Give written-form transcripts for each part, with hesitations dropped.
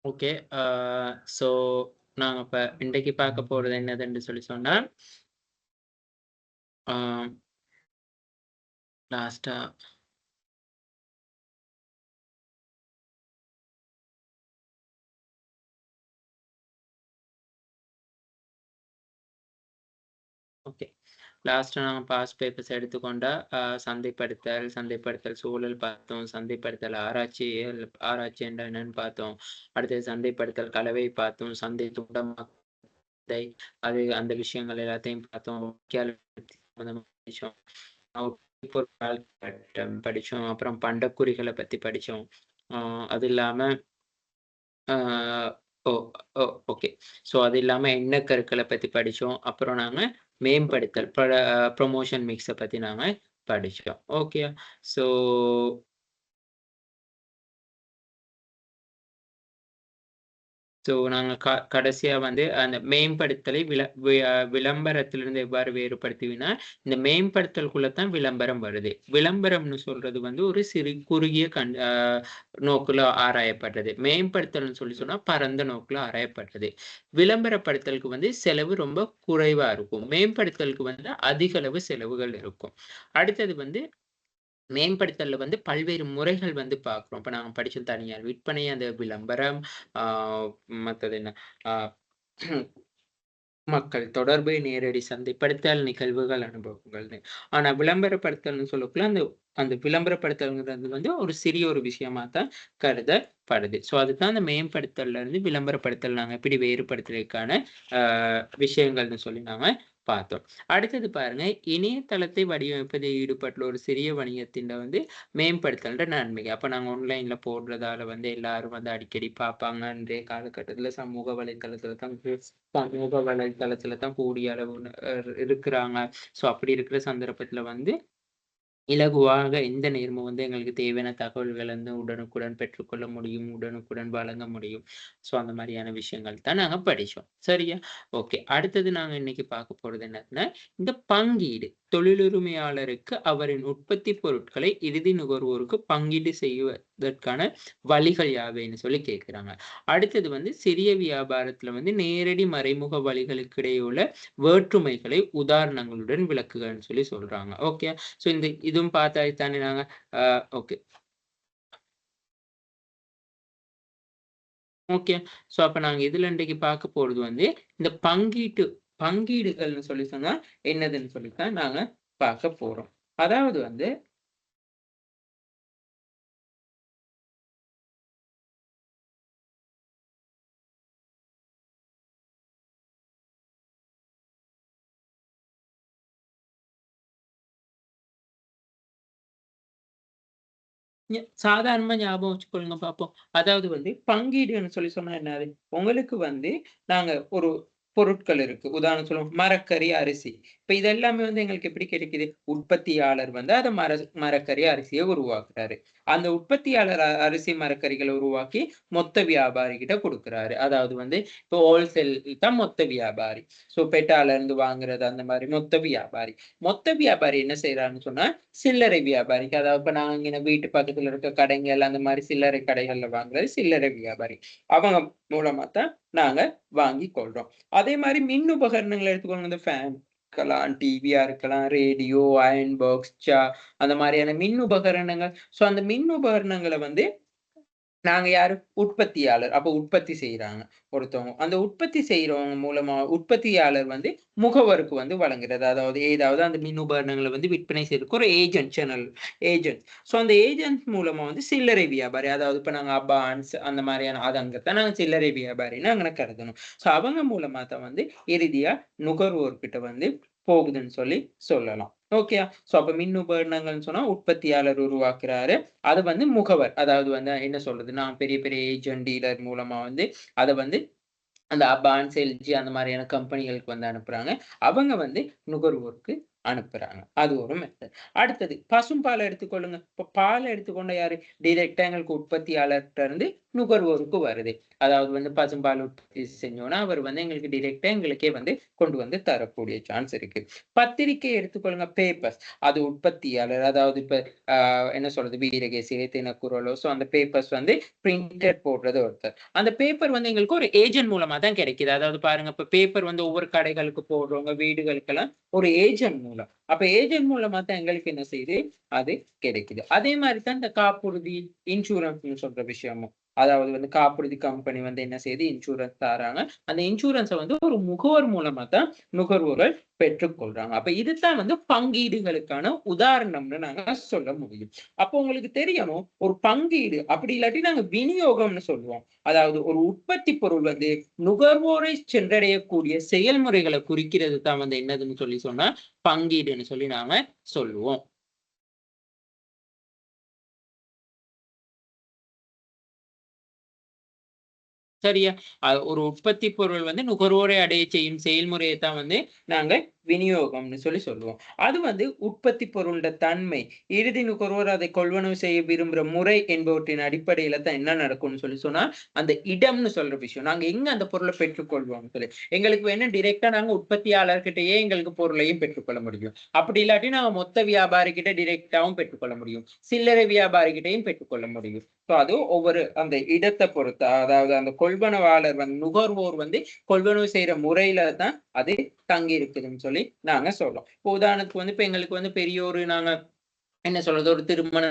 Okay. So நாங்க இப்ப இன்றைக்கு பார்க்க போறது என்னதுன்னு சொல்லி சொன்னா, ஆ லாஸ்ட்டா ஓகே. லாஸ்ட்டா நாங்க பாஸ்ட் பேப்பர்ஸ் எடுத்துக்கொண்டா, சந்தைப்படுத்தல் சூழல் பார்த்தோம். சந்தைப்படுத்தல் ஆராய்ச்சி என்றா என்னன்னு பார்த்தோம். அடுத்தது சந்தைப்படுத்தல் கலவை பார்த்தோம். சந்தை துண்டமாத்தை அந்த விஷயங்கள் எல்லாத்தையும் பார்த்தோம். சம்பந்தமா படிச்சோம். பொருட்கள் படிச்சோம். அப்புறம் பண்டக்குறிகள பத்தி படிச்சோம். ஆ அது இல்லாம ஆ ஓ ஓ ஓகே. ஸோ அது இல்லாம எண்ணக்கருக்கள பத்தி படிச்சோம். அப்புறம் நாங்க மேம்படுத்தல் ப்ரமோஷன் மிக்ஸ பத்தி நாங்க படிச்சோம். ஓகேயா? ஸோ நாங்க கடைசியா வந்து அந்த மேம்படுத்தலை விளம்பரத்திலிருந்து எவ்வாறு வேறுபடுத்துவீன்னா, இந்த மேம்படுத்தலுக்குள்ள தான் விளம்பரம் வருது. விளம்பரம்னு சொல்றது வந்து ஒரு குறுகிய நோக்குல ஆராயப்படுறது. மேம்படுத்தல்னு சொல்லி சொன்னா பரந்த நோக்குல ஆராயப்படுறது. விளம்பரப்படுத்தலுக்கு வந்து செலவு ரொம்ப குறைவா இருக்கும். மேம்படுத்தலுக்கு வந்து அதிக அளவு செலவுகள் இருக்கும். அடுத்தது வந்து மேம்படுத்தல்ல வந்து பல்வேறு முறைகள் வந்து பார்க்குறோம். இப்ப நாங்க படிச்சோம் தனியார் விற்பனை, அந்த விளம்பரம், ஆ மத்தது என்ன? ஆ மக்கள் தொடர்பு, நேரடி சந்தைப்படுத்தல், நிகழ்வுகள், அனுபவங்கள்னு. ஆனா விளம்பரப்படுத்தல்னு சொல்லக்குள்ள அந்த அந்த விளம்பரப்படுத்தல்ங்கிறது வந்து ஒரு சிறிய ஒரு விஷயமா தான் கருதப்படுது. அதுதான் அந்த மேம்படுத்தல்ல இருந்து விளம்பரப்படுத்தல் நாங்க எப்படி வேறுபடுத்துறதுக்கான அ விஷயங்கள்னு சொல்லி நாம பார்த்தோம். அடுத்தது பாருங்க, இணையதளத்தை வடிவமைப்பதில் ஈடுபட்டுள்ள ஒரு சிறிய வணிகத்தின் வந்து மேம்படுத்தல்ன்ற நன்மை. அப்ப நாங்க ஆன்லைன்ல போடுறதால வந்து எல்லாரும் வந்து அடிக்கடி பார்ப்பாங்க. இன்றைய காலகட்டத்தில சமூக வலைதளத்தில தான் கூடிய அளவு இருக்கிறாங்க. அப்படி இருக்கிற சந்தர்ப்பத்தில வந்து இலகுவாக எந்த நேரமும் வந்து எங்களுக்கு தேவையான தகவல்கள் வந்து உடனுக்குடன் பெற்றுக்கொள்ள முடியும். உடனுக்குடன் வழங்க முடியும். அந்த மாரியான விஷயங்கள் தான் நாங்க படிச்சோம். சரியா? ஓகே. அடுத்தது நாங்க இன்னைக்கு பார்க்க போறது என்னதுன்னா, இந்த பங்கீடு. தொழிலுரிமையாளருக்கு அவரின் உற்பத்தி பொருட்களை இறுதி நுகர்வோருக்கு பங்கீடு செய்வதற்கான வழிகள் யாவைன்னு சொல்லி கேட்கிறாங்க. அடுத்தது வந்து சிறிய வியாபாரத்துல வந்து நேரடி, மறைமுக வழிகளுக்கு இடையே உள்ள வேற்றுமைகளை உதாரணங்களுடன் விளக்குகன்னு சொல்லி சொல்றாங்க. ஓகே. இதுவும் பார்த்தாச்சு தானே நாங்க. அ ஓகே, ஓகே. அப்ப நாங்க இதுல இன்றைக்கு பார்க்க போறது வந்து, இந்த பங்கீடுகள்னு சொல்லி சொன்னா என்னதுன்னு சொல்லி தான் நாங்க பார்க்க போறோம். அதாவது வந்து சாதாரணமா ஞாபகம் வச்சுக்கொள்ளுங்க பார்ப்போம். அதாவது வந்து பங்கீடுன்னு சொல்லி சொன்னா என்னது? உங்களுக்கு வந்து நாங்க ஒரு பொருட்கள் இருக்கு. உதாரணம் மரக்கறி, அரிசி. இப்ப இது எல்லாமே வந்து எங்களுக்கு எப்படி கிடைக்குது? உற்பத்தியாளர் வந்து அத மரக்கறி, அரிசிய உருவாக்குறாரு. அந்த உற்பத்தியாளர் அரிசி, மரக்கறிகள உருவாக்கி மொத்த வியாபாரி கிட்ட குடுக்குறாரு. அதாவது வந்து இப்போ ஹோல்சேல் தான் மொத்த வியாபாரி. பெட்டால இருந்து வாங்குறது அந்த மாரி மொத்த வியாபாரி. மொத்த வியாபாரி என்ன செய்றாருன்னு சொன்னா, சில்லறை வியாபாரிக்கு அதாவது இப்ப நாங்க இங்க வீட்டு பக்கத்துல இருக்க கடைங்கள் அந்த மாரி சில்லறை கடைகள்ல வாங்குறது சில்லறை வியாபாரி. அவங்க மூலமா தான் நாங்க வாங்கிக் கொள்றோம். அதே மாரி மின் உபகரணங்கள எடுத்துக்கோங்க. இந்த ஃபேன் இருக்கலாம், டிவியா இருக்கலாம், ரேடியோ, அயர்ன் பாக்ஸ், அந்த மாரியான மின் உபகரணங்கள். அந்த மின் உபகரணங்கள வந்து நாங்க யாரு? உற்பத்தியாளர். அப்ப உற்பத்தி செய்றாங்க ஒருத்தவங்க. அந்த உற்பத்தி செய்றவங்க மூலமா உற்பத்தியாளர் வந்து முகவருக்கு வந்து வழங்குறது. அதாவது ஏதாவது அந்த மின் உபகரணங்கள வந்து விற்பனை செய்றதுக்கு ஒரு ஏஜென்ட். அந்த ஏஜென்ட் மூலமா வந்து சில்லறை வியாபாரி. அதாவது இப்ப நாங்க அபான்ஸ் அந்த மாரியான அது அங்கத்தான் நாங்க சில்லறை வியாபாரின்னு அங்கன கருதணும். அவங்க மூலமா தான் வந்து இறுதியா நுகர்வோர்கிட்ட வந்து போகுதுன்னு சொல்லலாம். ஓகேயா? அப்ப மின் உபகரணங்கள்னு சொன்னா உற்பத்தியாளர் உருவாக்குறாரு. அது வந்து முகவர். அதாவது வந்து என்ன சொல்றது? நான் பெரிய பெரிய ஏஜென்ட், டீலர் மூலமா வந்து அத வந்து அந்த அபான்ஸ், எல்ஜி அந்த மாரியான கம்பெனிகளுக்கு வந்து அனுப்புறாங்க. அவங்க வந்து நுகர்வோருக்கு அனுப்புறாங்க. அது ஒரு மெத்தட். அடுத்தது பசும்பால் எடுத்துக்கொள்ளுங்க. இப்ப பால் எடுத்துக்கொண்ட யாரு? டைரக்ட்டா எங்களுக்கு உற்பத்தியாளர்ட்ட இருந்து நுகர்வோருக்கு வருது. அதாவது வந்து பசும்பால் உற்பத்தி செஞ்சோம்னா, அவர் வந்து எங்களுக்கு டைரக்ட்டா எங்களுக்கே வந்து கொண்டு வந்து தரக்கூடிய சான்ஸ் இருக்கு. பத்திரிக்கை எடுத்துக்கொள்ளுங்க. பேப்பர்ஸ். அது உற்பத்தியாளர் அதாவது இப்ப என்ன சொல்றது? வீரகேசரி, தினக்குரலோ அந்த பேப்பர்ஸ் வந்து பிரிண்டட் போடுறது ஒருத்தர். அந்த பேப்பர் வந்து எங்களுக்கு ஒரு ஏஜென்ட் மூலமா தான் கிடைக்குது. அதாவது பாருங்க, இப்ப பேப்பர் வந்து ஒவ்வொரு கடைகளுக்கு போடுறவங்க, வீடுகளுக்கெல்லாம் ஒரு ஏஜென்ட் மூலம். அப்ப ஏஜென்ட் மூலமா தான் எங்களுக்கு என்ன செய்யுது? அது கிடைக்குது. அதே மாரி தான் இந்த காப்புறுதி, இன்சூரன்ஸ்ன்னு சொல்ற விஷயமும். அதாவது வந்து காப்புறுதி கம்பெனி வந்து என்ன செய்யுது? இன்சூரன்ஸ் தராங்க. அந்த இன்சூரன்ஸ வந்து ஒரு முகவர் மூலமா தான் நுகர்வோர்கள் பெற்றுக்கொள்றாங்க. அப்ப இதுதான் வந்து பங்கீடுகளுக்கான உதாரணம்னு நாங்க சொல்ல முடியும். அப்போ உங்களுக்கு தெரியணும், ஒரு பங்கீடு அப்படி இல்லாட்டி நாங்க விநியோகம்னு சொல்லுவோம். அதாவது ஒரு உற்பத்தி பொருள் வந்து நுகர்வோரை சென்றடையக்கூடிய செயல்முறைகள குறிக்கிறது தான் வந்து என்னதுன்னு சொல்லி சொன்னா, பங்கீடுன்னு சொல்லி நாம சொல்லுவோம். சரியா? ஒரு உற்பத்தி பொருள் வந்து நுகர்வோரை அடைய செய்யும் செயல்முறைய தான் வந்து நாங்க விநியோகம்னு சொல்லி சொல்லுவோம். அது வந்து உற்பத்தி பொருளோட தன்மை, இறுதி நுகர்வோர் அதை கொள்வனவு செய்ய விரும்புற முறை என்பவற்றின் அடிப்படையில தான் என்ன நடக்கும்னு சொல்லி சொன்னா, அந்த இடம்னு சொல்ற விஷயம். நாங்க எங்க அந்த பொருள பெற்றுக்கொள்வோம்னு சொல்லி. எங்களுக்கு வேணும் டைரக்ட்டா நாங்க உற்பத்தியாளர்கிட்டயே எங்களுக்கு பொருளையும் பெற்றுக்கொள்ள முடியும். அப்படி இல்லாட்டி நாங்க மொத்த வியாபாரிகிட்ட டைரக்ட்டாவும் பெற்றுக்கொள்ள முடியும். சில்லறை வியாபாரிகிட்டயும் பெற்றுக்கொள்ள முடியும். அது ஒவ்வொரு அந்த இடத்த பொறுத்து, அதாவது அந்த கொள்வனவாளர் வந்து நுகர்வோர் வந்து கொள்வனவு செய்ற முறையில தான் அது தங்கி இருக்குதுன்னு சொல்லி நாங்க சொல்றோம். இப்போ உதாரணத்துக்கு வந்து இப்ப எங்களுக்கு வந்து பெரிய ஒரு நாங்க என்ன சொல்றது? ஒரு திருமண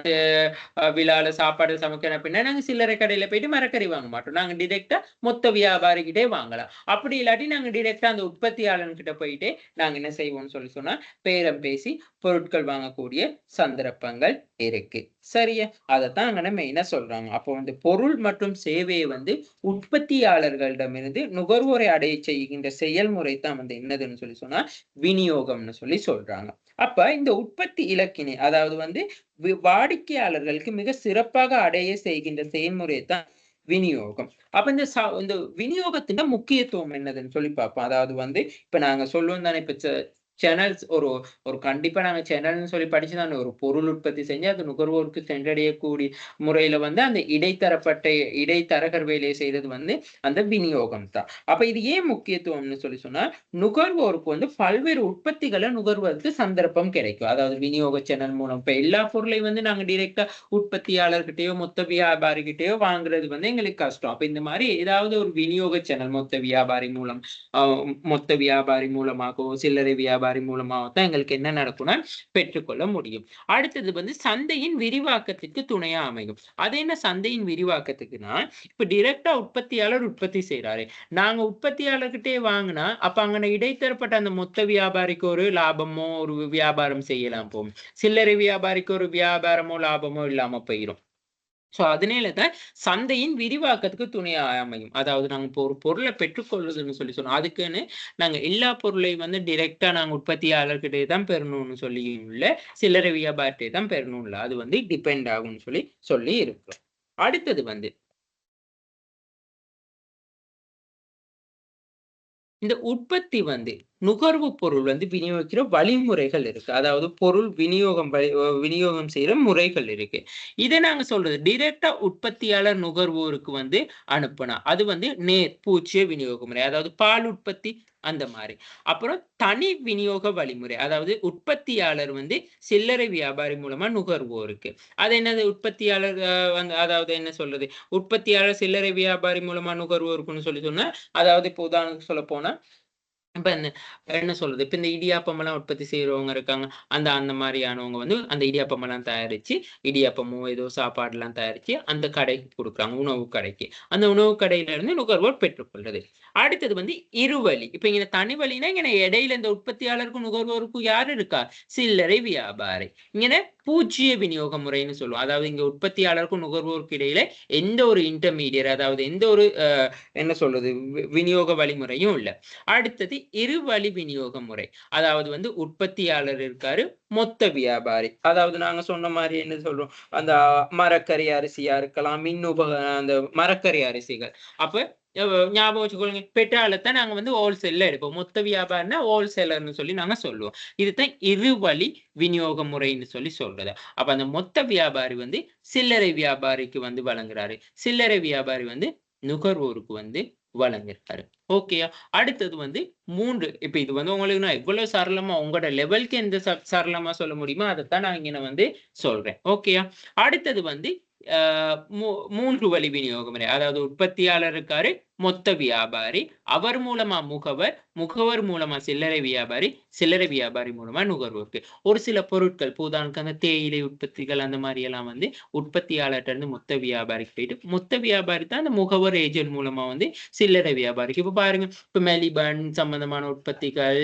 விழால சாப்பாடு சமைக்கணும் அப்டின்னா, நாங்க சில்லறை கடையில போயிட்டு மரக்கறி வாங்க மாட்டோம். நாங்க டைரக்ட்டா மொத்த வியாபாரிகிட்டயே வாங்கலாம். அப்படி இல்லாட்டி நாங்க டைரக்ட்டா அந்த உற்பத்தியாளன்கிட்ட போயிட்டு நாங்க என்ன செய்வோம்னு சொல்லி சொன்னா, பேரம் பேசி பொருட்கள் வாங்கக்கூடிய சந்தர்ப்பங்கள் இருக்கு. சரியா? அதத்தான் அங்கன மெயினா சொல்றாங்க. அப்போ வந்து பொருள் மற்றும் சேவைய வந்து உற்பத்தியாளர்களிடமிருந்து நுகர்வோரை அடையச் செய்கின்ற செயல்முறை தான் வந்து என்னதுன்னு சொல்லி சொன்னா, விநியோகம்னு சொல்லி சொல்றாங்க. அப்ப இந்த உற்பத்தி இலக்கினை அதாவது வந்து வாடிக்கையாளர்களுக்கு மிக சிறப்பாக அடைய செய்கின்ற செயல்முறையை தான் விநியோகம். அப்ப இந்த விநியோகத்தின் முக்கியத்துவம் என்னதுன்னு சொல்லி பார்ப்போம். அதாவது வந்து இப்ப நாங்க சொல்லுவோம் தானே இப்ப சேனல்ஸ் ஒரு ஒரு கண்டிப்பா நாங்க சேனல்ன்னு சொல்லி படிச்சு தானே ஒரு பொருள் உற்பத்தி செஞ்சு அது நுகர்வோருக்கு சென்றடையக்கூடிய முறையில வந்து அந்த இடைத்தரப்பட்ட இடைத்தரகர் வேலையை செய்றது வந்து அந்த விநியோகம் தான். அப்ப இது ஏன் முக்கியத்துவம்னு சொல்லி சொன்னா, நுகர்வோருக்கு வந்து பல்வேறு உற்பத்திகள நுகர்வதற்கு சந்தர்ப்பம் கிடைக்கும். அதாவது விநியோக சேனல் மூலம். இப்ப எல்லா பொருளையும் வந்து நாங்க டைரக்ட்டா உற்பத்தியாளர்கிட்டயோ, மொத்த வியாபாரிகிட்டயோ வாங்குறது வந்து எங்களுக்கு கஷ்டம். அப்ப இந்த மாரி ஏதாவது ஒரு விநியோக சேனல் மொத்த வியாபாரி மூலம், அ மொத்த வியாபாரி மூலமாகவோ, சில்லறை வியாபாரி மூலமாவோ தான் எங்களுக்கு என்ன நடக்கும்னா பெற்றுக்கொள்ள முடியும். அடுத்தது வந்து சந்தையின் விரிவாக்கத்திற்கு துணையா அமையும். அது என்ன சந்தையின் விரிவாக்கத்துக்குன்னா, இப்ப டைரக்ட்டா உற்பத்தியாளர் உற்பத்தி செய்றாரு. நாங்க உற்பத்தியாளர்கிட்டயே வாங்குனா, அப்ப அங்கன இடைத்தரப்பட்ட அந்த மொத்த வியாபாரிக்கு ஒரு லாபமோ, ஒரு வியாபாரம் செய்யலாம் போகும். சில்லறை வியாபாரிக்கு ஒரு வியாபாரமோ, லாபமோ இல்லாம போயிரும். அதனால தான் சந்தையின் விரிவாக்கத்துக்கு துணை அமையும். அதாவது நாங்க இப்போ ஒரு பொருள பெற்றுக்கொள்வதுன்னு சொல்லி சொன்னோம். அதுக்குன்னு நாங்க எல்லா பொருளையும் வந்து டைரக்ட்டா நாங்க உற்பத்தியாளர்கிட்டயே தான் பெறணும்னு சொல்லியும் இல்ல. சில்லறை வியாபாரிட்டயே தான் பெறணும் இல்ல. அது வந்து டிபெண்ட் ஆகும்னு சொல்லி சொல்லி இருக்கிறோம். அடுத்தது வந்து இந்த உற்பத்தி வந்து நுகர்வு பொருள் வந்து விநியோகிக்கிற வழிமுறைகள் இருக்கு. அதாவது பொருள் விநியோகம் செய்ற முறைகள் இருக்கு. இத நாங்க சொல்றது டைரக்ட்டா உற்பத்தியாளர் நுகர்வோருக்கு வந்து அனுப்புனா, அது வந்து பூஜ்ஜிய விநியோக முறை. அதாவது பால் உற்பத்தி அந்த மாரி. அப்புறம் தனி விநியோக வழிமுறை. அதாவது உற்பத்தியாளர் வந்து சில்லறை வியாபாரி மூலமா நுகர்வோருக்கு. அது என்னது உற்பத்தியாளர் வந்து அதாவது என்ன சொல்றது? உற்பத்தியாளர் சில்லறை வியாபாரி மூலமா நுகர்வோருக்குன்னு சொல்லி சொன்னா, அதாவது இப்போ உதாரணத்துக்கு சொல்லப்போனா இப்ப இந்த என்ன சொல்றது? இப்ப இந்த இடியாப்பம்லாம் உற்பத்தி செய்றவங்க இருக்காங்க. அந்த அந்த மாரியானவங்க வந்து அந்த இடியாப்பமெல்லாம் தயாரிச்சு, இடியாப்பமோ ஏதோ சாப்பாடுலாம் தயாரிச்சு அந்த கடைக்கு குடுக்குறாங்க. உணவு கடைக்கு. அந்த உணவு கடையிலிருந்து நுகர்வோர் பெற்றுக்கொள்றது. அடுத்தது வந்து இருவழி. இப்ப இங்க தனி வழின்னா, இங்கன இடையில இந்த உற்பத்தியாளருக்கும், நுகர்வோருக்கும் யாரு இருக்கா? சில்லறை வியாபாரி. இங்கன பூஜ்ஜிய விநியோக முறைன்னு சொல்லுவோம். அதாவது இங்க உற்பத்தியாளருக்கும், நுகர்வோருக்கும் இடையில எந்த ஒரு இன்டர்மீடியர் அதாவது எந்த ஒரு என்ன சொல்றது? விநியோக வழிமுறையும் இல்ல. அடுத்தது இருவழி விநியோக முறை. அதாவது வந்து உற்பத்தியாளர் இருக்காரு, மொத்த வியாபாரி. அதாவது நாங்க சொன்ன மாரி என்ன சொல்றோம், அந்த மரக்கறி அரிசியா இருக்கலாம், அந்த மரக்கறி அரிசிகள். அப்ப ஞாபகம் வச்சுக்கொள்ளுங்க. பெட்ரோல தான் நாங்க வந்து ஹோல்சேல்ல எடுப்போம். மொத்த வியாபாரம்னா ஹோல்சேலர்ன்னு சொல்லி நாங்க சொல்லுவோம். இதுதான் இருவழி விநியோக முறைன்னு சொல்லி சொல்றது. அப்ப அந்த மொத்த வியாபாரி வந்து சில்லறை வியாபாரிக்கு வந்து வழங்குறாரு. சில்லறை வியாபாரி வந்து நுகர்வோருக்கு வந்து வழங்குறாரு. ஓகேயா? அடுத்தது வந்து 3 இப்ப இது வந்து உங்களுக்கு நான் எவ்வளவு சரளமா உங்களோட லெவலுக்கு எந்த சரளமா சொல்ல முடியுமோ, அதத்தான் நான் இங்க வந்து சொல்றேன். ஓகேயா? அடுத்தது வந்து அ மூ 3 வழி விநியோக முறை. அதாவது உற்பத்தியாளர் இருக்காரு, மொத்த வியாபாரி, அவர் மூலமா முகவர், முகவர் மூலமா சில்லறை வியாபாரி, சில்லறை வியாபாரி மூலமா நுகர்வோருக்கு. ஒரு சில பொருட்கள் இப்ப உதாரணத்துக்கு அந்த தேயிலை உற்பத்திகள் அந்த மாரி எல்லாம் வந்து உற்பத்தியாளர்ட்ட இருந்து மொத்த வியாபாரிக்கு போயிட்டு, மொத்த வியாபாரி தான் அந்த முகவர் ஏஜென்ட் மூலமா வந்து சில்லறை வியாபாரிக்கு. இப்ப பாருங்க, இப்ப மெலிபன் சம்பந்தமான உற்பத்திகள்,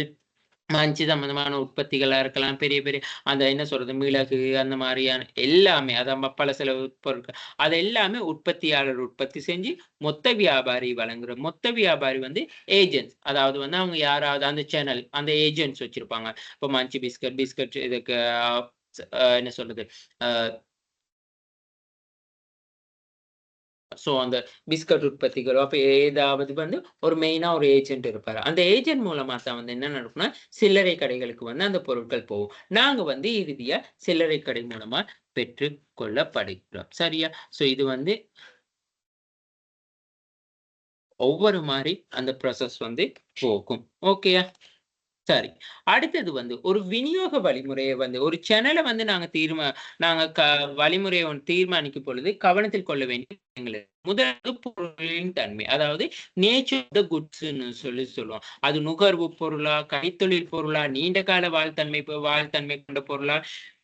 மஞ்சு சம்பந்தமான உற்பத்திகளா இருக்கலாம். பெரிய பெரிய அந்த என்ன சொல்றது, மிளகு அந்த மாரியான எல்லாமே அதான் பலசெலவு பொருட்கள். அது எல்லாமே உற்பத்தியாளர் உற்பத்தி செஞ்சு மொத்த வியாபாரி வழங்குற மொத்த வியாபாரி வந்து ஏஜென்ட்ஸ். அதாவது வந்து அவங்க யாராவது அந்த சேனல் அந்த ஏஜென்ட்ஸ் வச்சிருப்பாங்க. இப்ப மன்ச்சி பிஸ்கட், பிஸ்கட் இதுக்கு என்ன சொல்றது, அ அந்த பிஸ்கட் உற்பத்திகளோ, அப்ப ஏதாவது வந்து ஒரு மெயினா ஒரு ஏஜென்ட் இருப்பாரு. அந்த ஏஜென்ட் மூலமா தான் வந்து என்ன நடக்கும்னா, சில்லறை கடைகளுக்கு வந்து அந்த பொருட்கள் போகும். நாங்க வந்து இறுதியா சில்லறை கடை மூலமா பெற்றுக் கொள்ளப்படுகிறோம். சரியா? இது வந்து ஒவ்வொரு மாரி அந்த ப்ராசஸ் வந்து போகும். ஓகேயா? சரி. அடுத்தது வந்து ஒரு விநியோக வழிமுறைய வந்து ஒரு சேனல வந்து நாங்க வழிமுறைய தீர்மானிக்கும் பொழுது கவனத்தில் கொள்ள வேண்டிய விஷயங்கள் இருக்கு. முதலாவது பொருளின் தன்மை. அதாவது நேச்சர் ஆஃப் த குட்ஸ்ன்னு சொல்லி சொல்லுவோம். அது நுகர்வு பொருளா, கைத்தொழில் பொருளா, நீண்ட கால வாழ்த்தன்மை கொண்ட பொருளா,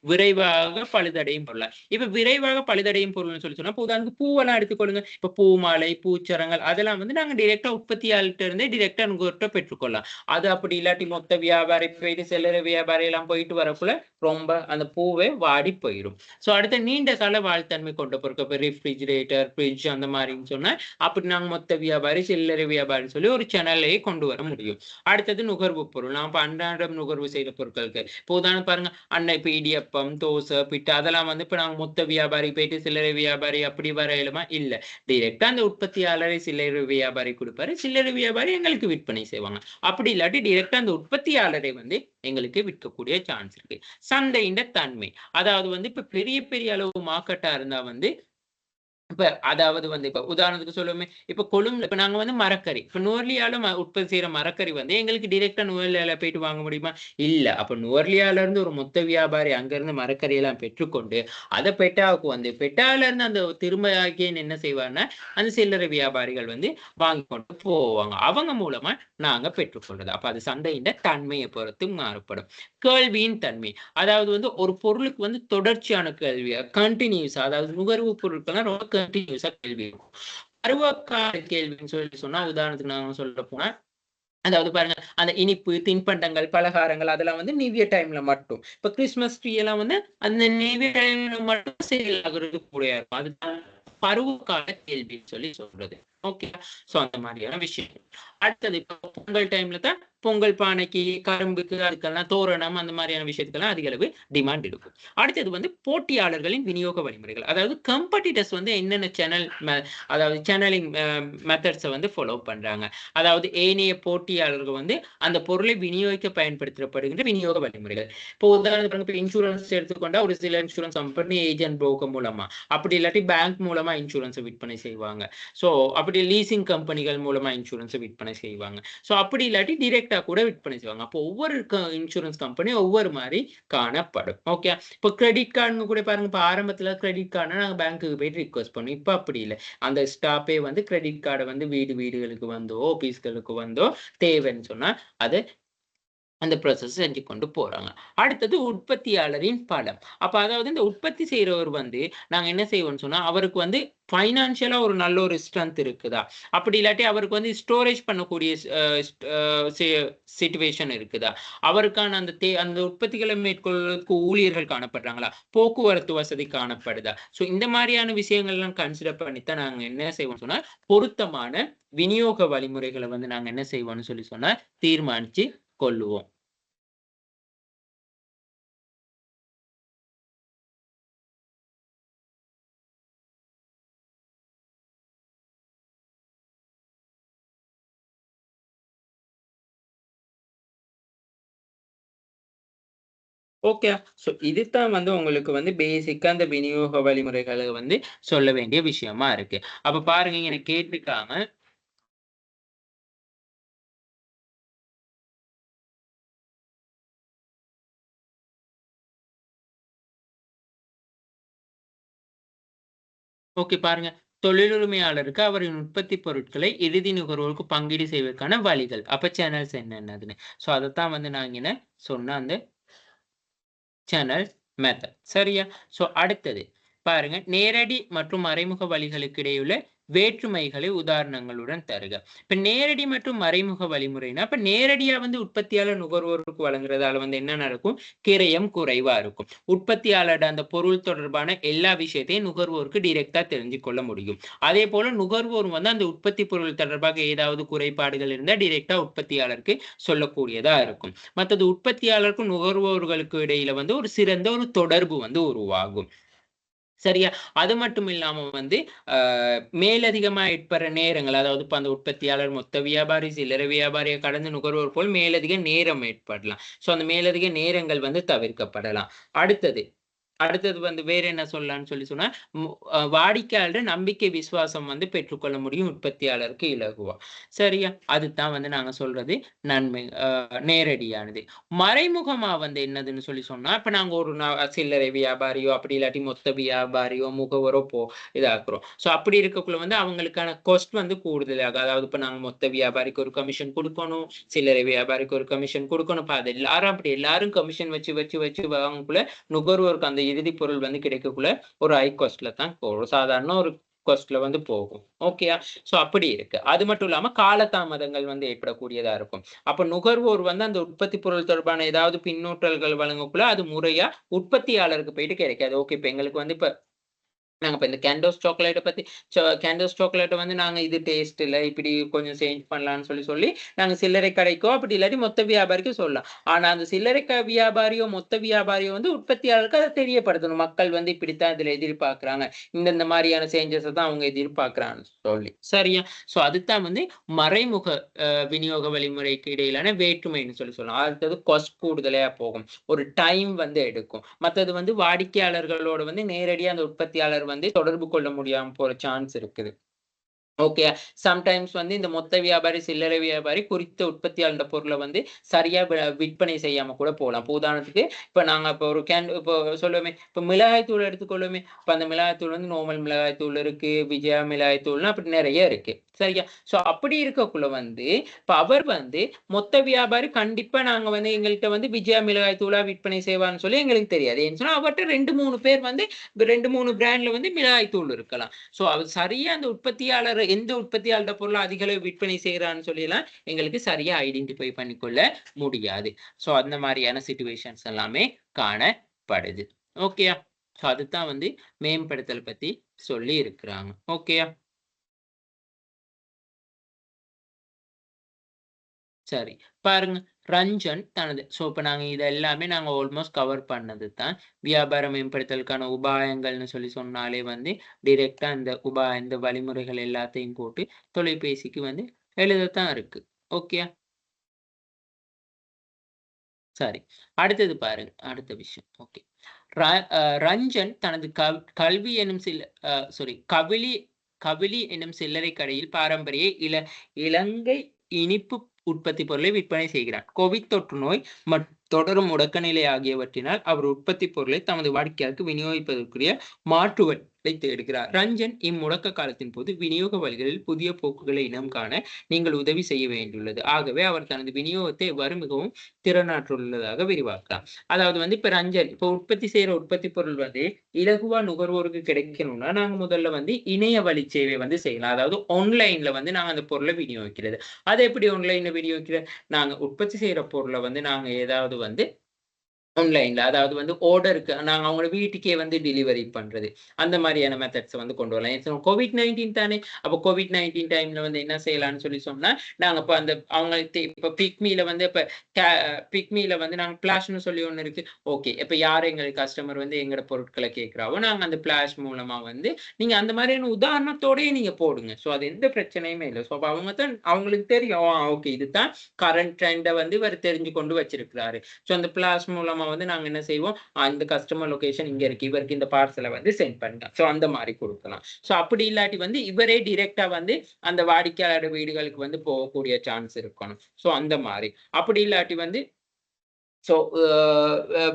விரைவாக பழுதடையும் பொருளா. இப்ப விரைவாக பழுதடையும் பொருள்னு சொல்லி சொன்னா, இப்ப உதாரணத்துக்கு பூவெல்லாம் எடுத்துக்கொள்ளுங்க. இப்ப பூ மாலை, பூச்சரங்கள் அதெல்லாம் வந்து நாங்க டைரக்ட்டா உற்பத்தியாளர்ட்ட இருந்தே டைரக்ட்டா நுகர்வோர்ட்ட பெற்றுக்கொள்ளலாம். அது அப்படி இல்லாட்டி மொத்த வியாபாரி போயிட்டு சில்லறை வியாபாரி எல்லாம் போயிட்டு வரக்குள்ள ரொம்ப அந்த பூவே வாடி போயிரும். அடுத்த நீண்ட கால வாழ்த்தன்மை கொண்ட பொருட்கள். இப்ப ரெஃப்ரிஜிரேட்டர், ஃப்ரிட்ஜ் அந்த மாரின்னு சொன்னா, அப்படி நாங்க மொத்த வியாபாரி, சில்லறை வியாபாரின்னு சொல்லி ஒரு சேனல்லயே கொண்டு வர முடியும். அடுத்தது நுகர்வு பொருள். நாம் இப்ப அன்றாடம் நுகர்வு செய்ற பொருட்களுக்கு. இப்ப உதாரணம் பாருங்க, அன்னை இப்ப இடியப்பம், தோசை, பிட்டு அதெல்லாம் வந்து இப்ப நாங்க மொத்த வியாபாரி போயிட்டு சில்லறை வியாபாரி அப்படி வர இயலுமா? இல்ல. டைரக்ட்டா அந்த உற்பத்தியாளரே சில்லறை வியாபாரி குடுப்பாரு. சில்லறை வியாபாரி எங்களுக்கு விற்பனை செய்வாங்க. அப்படி இல்லாட்டி டைரக்ட்டா அந்த உற்பத்தியாளரே வந்து எங்களுக்கு விற்கக்கூடிய சான்ஸ் இருக்கு. சந்தையின் தன்மை. அதாவது வந்து இப்ப பெரிய பெரிய அளவு மார்க்கெட்டா இருந்தா வந்து இப்ப அதாவது வந்து இப்ப உதாரணத்துக்கு சொல்லுவோமே, இப்ப கொழும்புல இப்ப நாங்க வந்து மரக்கறி. இப்ப நுவர்லியால உற்பத்தி செய்ற மரக்கறி வந்து எங்களுக்கு டைரக்ட்டா நுவர்லியால போயிட்டு வாங்க முடியுமா? இல்ல. அப்ப நுவர்லியால இருந்து ஒரு மொத்த வியாபாரி அங்கருந்து மரக்கறி எல்லாம் பெற்றுக்கொண்டு, அத பெட்டாவுக்கு வந்து பெட்டால இருந்து அந்த திரும்ப அகைன் என்ன செய்வார்ன்னா, அந்த சில்லறை வியாபாரிகள் வந்து வாங்கிக் கொண்டு போவாங்க. அவங்க மூலமா நாங்க பெற்றுக்கொள்றது. அப்ப அது சந்தையின் தன்மைய பொறுத்து மாறுபடும். கேள்வியின் தன்மை. அதாவது வந்து ஒரு பொருளுக்கு வந்து தொடர்ச்சியான கேள்வி. கன்டினியூஸா அதாவது நுகர்வு பொருட்கள்லாம் ரொம்ப கன்டினியூஸா கேள்வி இருக்கும். பருவகால கேள்வின்னு சொல்லி சொன்னா, உதாரணத்துக்கு நான் சொல்லப் போனா, அதாவது பாருங்க, அந்த இனிப்பு, தின்பண்டங்கள், பலகாரங்கள் அதெல்லாம் வந்து நிவ் இயர் டைம்ல மட்டும். இப்ப கிறிஸ்மஸ் ட்ரீ எல்லாம் வந்து அந்த நிவ் இயர் டைம்ல மட்டும் சேல் ஆகுறது கூடயா இருக்கும். அதுதான் பருவகால கேள்வின்னு சொல்லி சொல்றது. ஓகே. அந்த மாதிரியான விஷயம். அடுத்தது இப்ப பொங்கல் டைம்ல தான் பொங்கல் பானைக்கு, கரும்புக்கு அதுக்கெல்லாம் தோரணம் அந்த மாதிரியான விஷயத்துக்கெல்லாம் அதிக அளவு டிமாண்ட் இருக்கும். அடுத்தது வந்து போட்டியாளர்களின் விநியோக வழிமுறைகள். அதாவது காம்படிட்டர்ஸ் வந்து என்னென்ன அதாவது சேனலிங் மெத்தட்ஸ வந்து ஃபாலோ பண்றாங்க. அதாவது ஏனைய போட்டியாளர்கள் வந்து அந்த பொருளை விநியோகிக்க பயன்படுத்தப்படுகின்ற விநியோக வழிமுறைகள். இப்போ உதாரணத்துக்கு இப்ப இன்சூரன்ஸ் எடுத்துக்கொண்டா ஒரு சில இன்சூரன்ஸ் கம்பெனி ஏஜென்ட் புரோக்கர் மூலமா, அப்படி இல்லாட்டி பேங்க் மூலமா இன்சூரன்ஸ விற்பனை செய்வாங்க. ஸோ அப்படி லீசிங் கம்பெனிகள் மூலமா இன்சூரன்ஸ விற்பனை செய்வாங்க. அப்படி இல்லாட்டி டைரக்ட்டா கூட விற்பனை செய்வாங்க. அப்போ ஒவ்வொரு இன்சூரன்ஸ் கம்பெனி ஒவ்வொரு மாரி காணப்படும். ஓகே. இப்போ கிரெடிட் கார்டுன்னு கூட பாருங்க, இப்ப ஆரம்பத்துல கிரெடிட் கார்ட்னா நாங்க பேங்க்குக்கு போயிட்டு ரிக்வெஸ்ட் பண்ணுவோம். இப்ப அப்படி இல்ல. அந்த ஸ்டாஃப்பே வந்து கிரெடிட் கார்ட வந்து வீடுகளுக்கு வந்தோ, ஆபீஸ்களுக்கு வந்தோ தேவைன்னு சொன்னா, அத அந்த ப்ராசஸ் செஞ்சு கொண்டு போறாங்க. அடுத்தது உற்பத்தியாளரின் பலம். அப்ப அதாவது இந்த உற்பத்தி செய்றவர் வந்து நாங்க என்ன செய்வோம்ன்னு சொன்னா, அவருக்கு வந்து ஃபைனான்ஷியலா ஒரு நல்ல ஒரு ஸ்ட்ரென்த் இருக்குதா? அப்படி இல்லாட்டி அவருக்கு வந்து ஸ்டோரேஜ் பண்ணக்கூடிய ஸ் அ ஸ்ட் அ சி சிட்யூவேஷன் இருக்குதா? அவருக்கான அந்த உற்பத்திகளை மேற்கொள்வதற்கு ஊழியர்கள் காணப்படுறாங்களா? போக்குவரத்து வசதி காணப்படுதா? இந்த மாரியான விஷயங்கள்லாம் கன்சிடர் பண்ணி தான் நாங்க என்ன செய்வோம்ன்னு சொன்னா, பொருத்தமான விநியோக வழிமுறைகள வந்து நாங்க என்ன செய்வோம்ன்னு சொல்லி சொன்னா, தீர்மானிச்சு கொள்ளுவோம். ஓகே. ஸோ இதுதான் வந்து உங்களுக்கு வந்து பேசிக்கா அந்த விநியோக வழிமுறைகள வந்து சொல்ல வேண்டிய விஷயமா இருக்கு. அப்ப பாருங்க எனக்கு கேட்டுருக்காங்க. ஓகே பாருங்க. தொழிலுரிமையாளருக்கு அவரின் உற்பத்தி பொருட்களை இறுதி நுகர்வோருக்கு பங்கீடு செய்வதற்கான வழிகள். அப்ப சேனல்ஸ் என்னென்னதுன்னு. ஸோ அதத்தான் வந்து நான் இங்கன சொன்ன அந்த சேனல் மெத்தட். சரியா? ஸோ அடுத்தது பாருங்க, நேரடி மற்றும் மறைமுக வழிகளுக்கு இடையுள்ள வேற்றுமைகளை உதாரணங்களுடன் தருக. இப்ப நேரடி மற்றும் மறைமுக வழிமுறைனா, இப்ப நேரடியா வந்து உற்பத்தியாளர் நுகர்வோருக்கு வழங்குறதால வந்து என்ன நடக்கும்? கிரயம் குறைவா இருக்கும். உற்பத்தியாளரோட அந்த பொருள் தொடர்பான எல்லா விஷயத்தையும் நுகர்வோருக்கு டைரக்ட்டா தெரிஞ்சு கொள்ள முடியும். அதேபோல நுகர்வோர் வந்து அந்த உற்பத்தி பொருள் தொடர்பாக ஏதாவது குறைபாடுகள் இருந்தா டைரக்ட்டா உற்பத்தியாளருக்கு சொல்லக்கூடியதா இருக்கும். மத்தது உற்பத்தியாளருக்கும் நுகர்வோர்களுக்கு இடையில வந்து ஒரு சிறந்த ஒரு தொடர்பு வந்து உருவாகும். சரியா? அது மட்டும் இல்லாம வந்து அ மேலதிகமா ஏற்படுற நேரங்கள், அதாவது இப்ப அந்த உற்பத்தியாளர், மொத்த வியாபாரி, சில்லறை வியாபாரியை கடந்து நுகர்வோர் போல் மேலதிக நேரம் ஏற்படலாம். ஸோ அந்த மேலதிக நேரங்கள் வந்து தவிர்க்கப்படலாம். அடுத்தது அடுத்தது வந்து வேற என்ன சொல்லலாம்னு சொன்னா, மு அ வாடிக்கையாளர் நம்பிக்கை, விசுவாசம் வந்து பெற்றுக்கொள்ள முடியும் உற்பத்தியாளருக்கு இலகுவா. சரியா? அதுதான் வந்து நாங்க சொல்றது நன்மை நேரடியானது. மறைமுகமா வந்து என்னதுன்னு சொன்னா, இப்ப நாங்க ஒரு சில்லறை வியாபாரியோ, அப்படி இல்லாட்டி மொத்த வியாபாரியோ, முகவரோ இதாக்குறோம். ஸோ அப்படி இருக்கக்குள்ள வந்து அவங்களுக்கான காஸ்ட் வந்து கூடுதலாகும். அதாவது இப்ப நாங்க மொத்த வியாபாரிக்கு ஒரு கமிஷன் குடுக்கணும், சில்லறை வியாபாரிக்கு ஒரு கமிஷன் குடுக்கணும். இப்ப அது எல்லாரும் கமிஷன் வச்சு வாங்கக்குள்ள நுகர்வோருக்கு அந்த இறுதி பொருள் வந்து கிடைக்கக்குள்ள ஒரு ஹை காஸ்ட்ல தான் போகும். சாதாரண ஒரு காஸ்ட்ல வந்து போகும். ஓகேயா? ஸோ அப்படி இருக்கு. அது மட்டும் இல்லாம காலதாமதங்கள் வந்து ஏற்படக்கூடியதா இருக்கும். அப்ப நுகர்வோர் வந்து அந்த உற்பத்தி பொருள் தொடர்பான ஏதாவது பின்னூட்டல்கள் வழங்கக்குள்ள அது முறையா உற்பத்தியாளருக்கு போயிட்டு கிடைக்காது. ஓகே இப்ப எங்களுக்கு வந்து இப்ப நாங்க இப்ப இந்த கேண்டோஸ் சாக்லேட்ட பத்தி கேண்டோஸ் சாக்லேட்ட வந்து நாங்க இது டேஸ்ட் இல்ல. இப்படி கொஞ்சம் சேஞ்ச் பண்ணலான்னு சொல்லி நாங்க சில்லறை கடைக்கோ, அப்படி இல்லாட்டி மொத்த வியாபாரிக்கோ சொல்லலாம். ஆனா அந்த சில்லறை வியாபாரியோ, மொத்த வியாபாரியோ வந்து உற்பத்தியாளருக்கு அத தெரியப்படுத்தணும். மக்கள் வந்து இப்படித்தான் இதுல எதிர்பார்க்கிறாங்க. இந்த மாரியான சேஞ்சஸ தான் அவங்க எதிர்பார்க்கிறாங்கன்னு சொல்லி. சரியா? ஸோ அதுதான் வந்து மறைமுக விநியோக வழிமுறைக்கு இடையிலான வேற்றுமைன்னு சொல்லலாம். அடுத்தது காஸ்ட் கூடுதலா போகும். ஒரு டைம் வந்து எடுக்கும். மத்தது வந்து வாடிக்கையாளர்களோட வந்து நேரடியா அந்த உற்பத்தியாளர் வந்து தொடர்பு கொள்ள முடியாம போற சான்ஸ் இருக்குது. ஓகே. சம்டைம்ஸ் வந்து இந்த மொத்த வியாபாரி, சில்லறை வியாபாரி குறித்த உற்பத்தியாளர் பொருள வந்து சரியா விற்பனை செய்யாம கூட போலாம். இப்ப உதாரணத்துக்கு, இப்ப நாங்க இப்ப ஒரு இப்போ சொல்லுவோமே, இப்ப மிளகாய் தூள் எடுத்துக்கொள்வோமே. இப்ப அந்த மிளகாய் தூள் வந்து நார்மல் மிளகாய் தூள் இருக்கு, விஜயா மிளகாய் தூள்னு அப்படி நெறைய இருக்கு. சரியா? ஸோ அப்படி இருக்கக்குள்ள வந்து, இப்ப அவர் வந்து மொத்த வியாபாரி கண்டிப்பா நாங்க வந்து எங்கள்ட்ட வந்து விஜயா மிளகாய் தூளா விற்பனை செய்வார்ன்னு சொல்லி எங்களுக்கு தெரியாது. ஏன்னு சொன்னா அவர்ட்ட 2, 3 பேர் வந்து 2, 3 பிராண்ட்ல வந்து மிளகாய் தூள் இருக்கலாம். ஸோ அவர் சரியா அந்த உற்பத்தியாளர் எந்த உற்பத்தியாளர்ட பொருள அதிக அளவு விற்பனை செய்றான்னு சொல்லிலாம் எங்களுக்கு சரியா ஐடென்டிஃபை பண்ணிக்கொள்ள முடியாது. ஸோ அந்த மாரியான சிட்யூவேஷன்ஸ் எல்லாமே காணப்படுது. ஓகேயா? ஸோ அதுதான் வந்து மேம்படுத்தல் பத்தி சொல்லி இருக்கிறாங்க. ஓகேயா? சரி. பாருங்க. ரஞ்சன் தனது இப்ப நாங்க இது எல்லாமே நாங்க ஆல்மோஸ்ட் கவர் பண்ணது தான். வியாபாரம் மேம்படுத்தலுக்கான உபாயங்கள்னு சொன்னாலே வந்து, டைரக்ட்டா இந்த வழிமுறைகள் எல்லாத்தையும் போட்டு தொலைபேசிக்கு வந்து எழுதத்தான் இருக்கு. ஓகேயா? சரி. அடுத்தது பாருங்க. அடுத்த விஷயம். ஓகே. ர ரஞ்சன் தனது கல்வி எனும் சில கவிலி கவிலி எனும் சில்லறை கடையில் பாரம்பரிய இலங்கை இனிப்பு உற்பத்தி பொருளை விற்பனை செய்கிறார். கோவிட் தொற்று நோய் தொடரும் முடக்கநிலை ஆகியவற்றினால் அவர் உற்பத்தி பொருளை தமது வாடிக்கையாளருக்கு விநியோகிப்பதற்குரிய மாற்று வழிகளை தேடுகிறார். ரஞ்சன் இம்முடக்க காலத்தின் போது விநியோக வழிகளில் புதிய போக்குகளை இனம் காண நீங்கள் உதவி செய்ய வேண்டியுள்ளது. ஆகவே அவர் தனது விநியோகத்தை எவ்வாறு மிகவும் திறனாற்றுள்ளதாக விரிவாக்கலாம். அதாவது வந்து இப்ப ரஞ்சன் இப்ப உற்பத்தி செய்யற உற்பத்தி பொருள் வந்து இலகுவா நுகர்வோருக்கு கிடைக்கணும்னா, நாங்க முதல்ல வந்து இணைய வழி சேவை வந்து செய்யலாம். அதாவது ஆன்லைன்ல வந்து நாங்க அந்த பொருள விநியோகிக்கிறது. அது எப்படி ஆன்லைன்ல விநியோகிக்கிறது? நாங்க உற்பத்தி செய்யற பொருள வந்து நாங்க ஏதாவது வந்து ஆன்லைன்ல. அதாவது வந்து ஆர்டருக்கு நாங்க அவங்க வீட்டுக்கே வந்து டெலிவரி பண்றது. அந்த மாரியான மெத்தட்ஸ வந்து கொண்டு வரலாம். ஏன்னா கோவிட்-19 தானே. அப்ப கோவிட்-19 டைம்ல வந்து என்ன செய்யலாம்னு சொன்னா, நாங்க இப்ப அந்த அவங்க இப்ப பிக்மில வந்து இப்ப கே பிக்மில வந்து நாங்க பிளாஷ்ன்னு சொல்லி ஒண்ணு இருக்கு. ஓகே. இப்ப யார் எங்களுக்கு கஸ்டமர் வந்து எங்களோட பொருட்கள கேட்கிறாவோ, நாங்க அந்த பிளாஷ் மூலமா வந்து நீங்க அந்த மாரியான உதாரணத்தோடயே நீங்க போடுங்க. அது எந்த பிரச்சனையுமே இல்ல. அப்ப அவங்க தான் அவங்களுக்கு தெரியும். ஓகே இதுதான் கரண்ட் ட்ரெண்ட வந்து இவரு தெரிஞ்சு கொண்டு வச்சிருக்கிறாரு. அந்த பிளாஸ் மூலமா வந்து நாங்க என்ன செய்வோம், இந்த கஸ்டமர் லொகேஷன் இங்க இருக்கு. இவருக்கு இந்த பார்சல வந்து சென்ட் பண்ணுங்க. ஸோ அந்த மாரி குடுக்கலாம். ஸோ அப்படி இல்லாட்டி வந்து இவரே டைரக்ட்டா வந்து அந்த வாடிக்கையாளர் வீடுகளுக்கு வந்து போகக்கூடிய சான்ஸ் இருக்கணும். ஸோ அந்த மாரி. அப்படி இல்லாட்டி வந்து ஸோ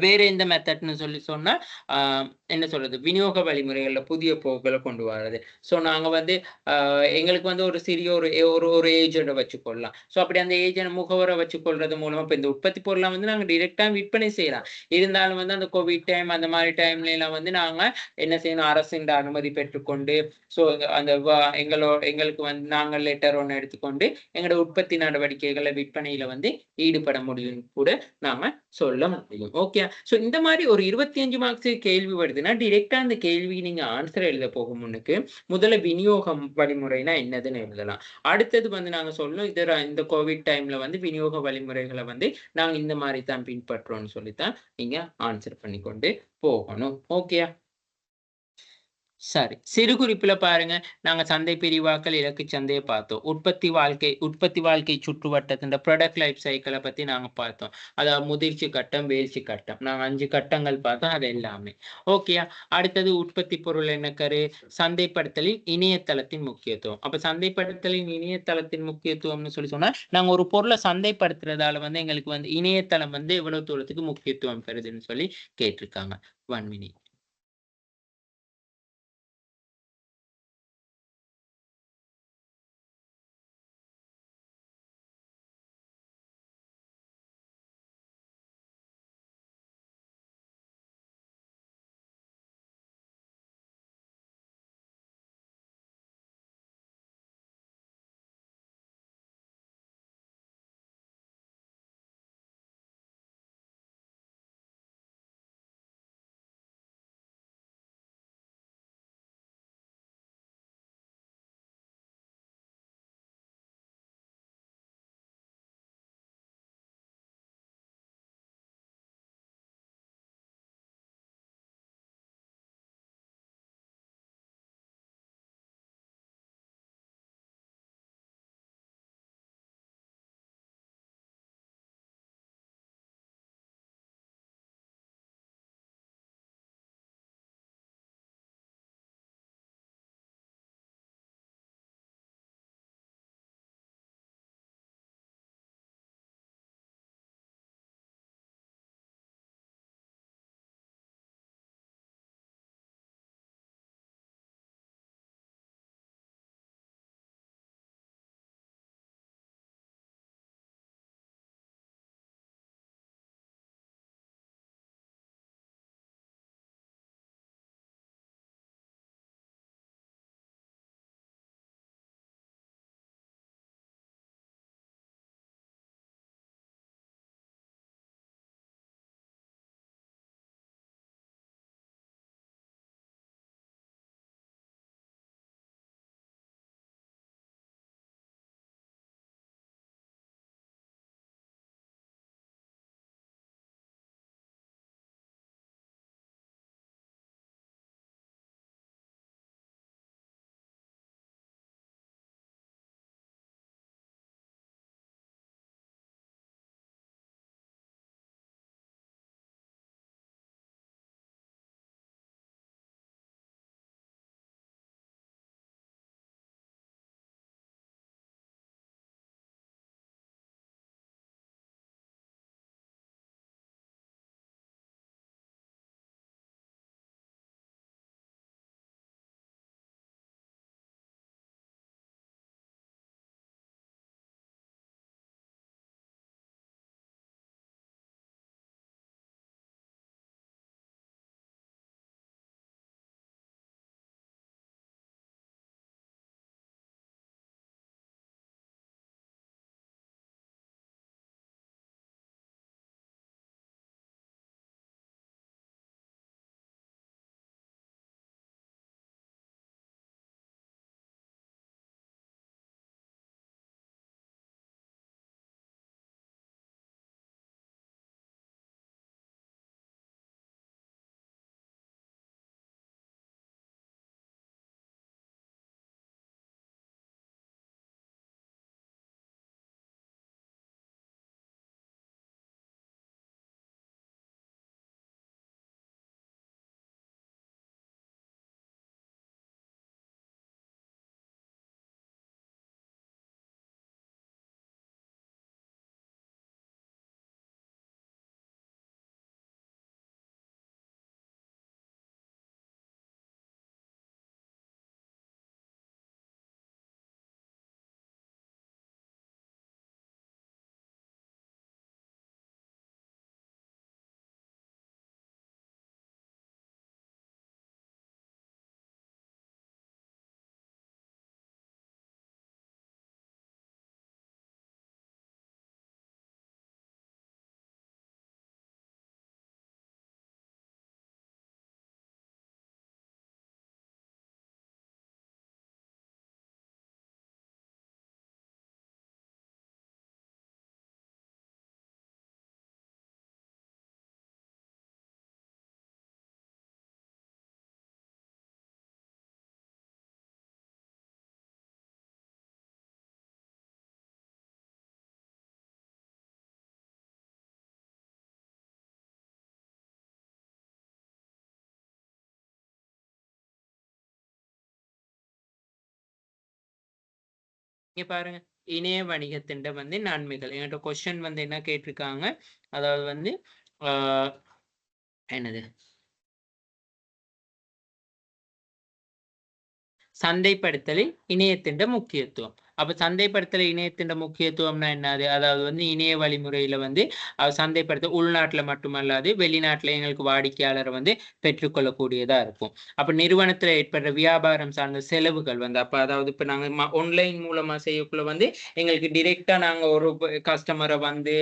வேற எந்த மெத்தட்ன்னு சொல்லி சொன்னா, அ என்ன சொல்றது? விநியோக வழிமுறைகள்ல புதிய போக்குகள கொண்டு வரது. ஸோ நாங்க வந்து எங்களுக்கு வந்து ஒரு சிறிய ஒரு ஒரு ஒரு ஏஜென்ட்ட வச்சுக்கொள்ளலாம். ஸோ அப்படி அந்த ஏஜென்ட் முகவர வச்சுக்கொள்றது மூலமா இப்ப இந்த உற்பத்தி பொருள்லாம் வந்து நாங்க டைரக்ட்டா விற்பனை செய்யலாம். இருந்தாலும் வந்து அந்த கோவிட் டைம் அந்த மாரி டைம்லலாம் வந்து நாங்க என்ன செய்யணும்? அரசின் அனுமதி பெற்றுக்கொண்டு, ஸோ அந்த எங்களுக்கு வந்து நாங்க லெட்டர் ஒண்ணு எடுத்துக்கொண்டு, எங்களோட உற்பத்தி நடவடிக்கைகள்ல விற்பனையில வந்து ஈடுபட முடியும்னு கூட நாம சொல்ல முடியும். ஓகே. ஸோ இந்த மாரி ஒரு 25 மார்க்ஸ் கேள்வி வருதுன்னா, டைரக்ட்டா அந்த கேள்விக்கு நீங்க ஆன்ஸர் எழுத போகும் முன்னுக்கு, முதல்ல விநியோகம் வழிமுறைனா என்னதுன்னு எழுதலாம். அடுத்தது வந்து நாங்க சொல்லணும், இந்த கோவிட் டைம்ல வந்து விநியோக வழிமுறைகள வந்து நாங்க இந்த மாரி தான் பின்பற்றோம்ன்னு சொல்லி தான் நீங்க ஆன்ஸர் பண்ணிக்கொண்டு போகணும். ஓகேயா? சரி. சிறுகுறிப்புல பாருங்க, நாங்க சந்தை பிரிவாக்கல், இலக்கு சந்தைய பார்த்தோம். உற்பத்தி வாழ்க்கை சுற்றுவட்டத்தின் இந்த புரொடக்ட் லைஃப் சைக்கிள பத்தி நாங்க பார்த்தோம். அதாவது முதிர்ச்சி கட்டம், வீழ்ச்சி கட்டம். நாங்க 5 கட்டங்கள் பார்த்தோம். அது எல்லாமே. ஓகேயா? அடுத்தது உற்பத்தி பொருள் என்ன கரு? சந்தைப்படுத்தலில் இணையதளத்தின் முக்கியத்துவம். அப்ப சந்தைப்படுத்தலின் இணையதளத்தின் முக்கியத்துவம்னு சொல்லி சொன்னா, நாங்க ஒரு பொருள சந்தைப்படுத்துறதால வந்து எங்களுக்கு வந்து இணையதளம் வந்து எவ்வளவு தூரத்துக்கு முக்கியத்துவம் பெறுதுன்னு சொல்லி கேட்டிருக்காங்க. 1 மினிட். இங்க பாருங்க. இணைய வணிகத்தின் வந்து நன்மைகள். என்கிட்ட கொஸ்டின் வந்து என்ன கேட்டிருக்காங்க? அதாவது வந்து ஆ என்னது? சந்தைப்படுத்தலில் இணையத்தின் முக்கியத்துவம். அப்ப சந்தைப்படுத்தல் இணையத்தின் முக்கியத்துவம்னா என்னது? அதாவது வந்து இணைய வழிமுறையில வந்து சந்தைப்படுத்த உள்நாட்டுல மட்டுமல்லாது, வெளிநாட்டுல எங்களுக்கு வாடிக்கையாளர வந்து பெற்றுக்கொள்ளக்கூடியதா இருக்கும். அப்ப நிறுவனத்துல ஏற்படுற வியாபாரம் சார்ந்த செலவுகள் வந்து அப்ப அதாவது இப்ப நாங்க ஆன்லைன் மூலமா செய்யக்குள்ள வந்து எங்களுக்கு டிரெக்ட்டா நாங்க ஒரு கஸ்டமர வந்து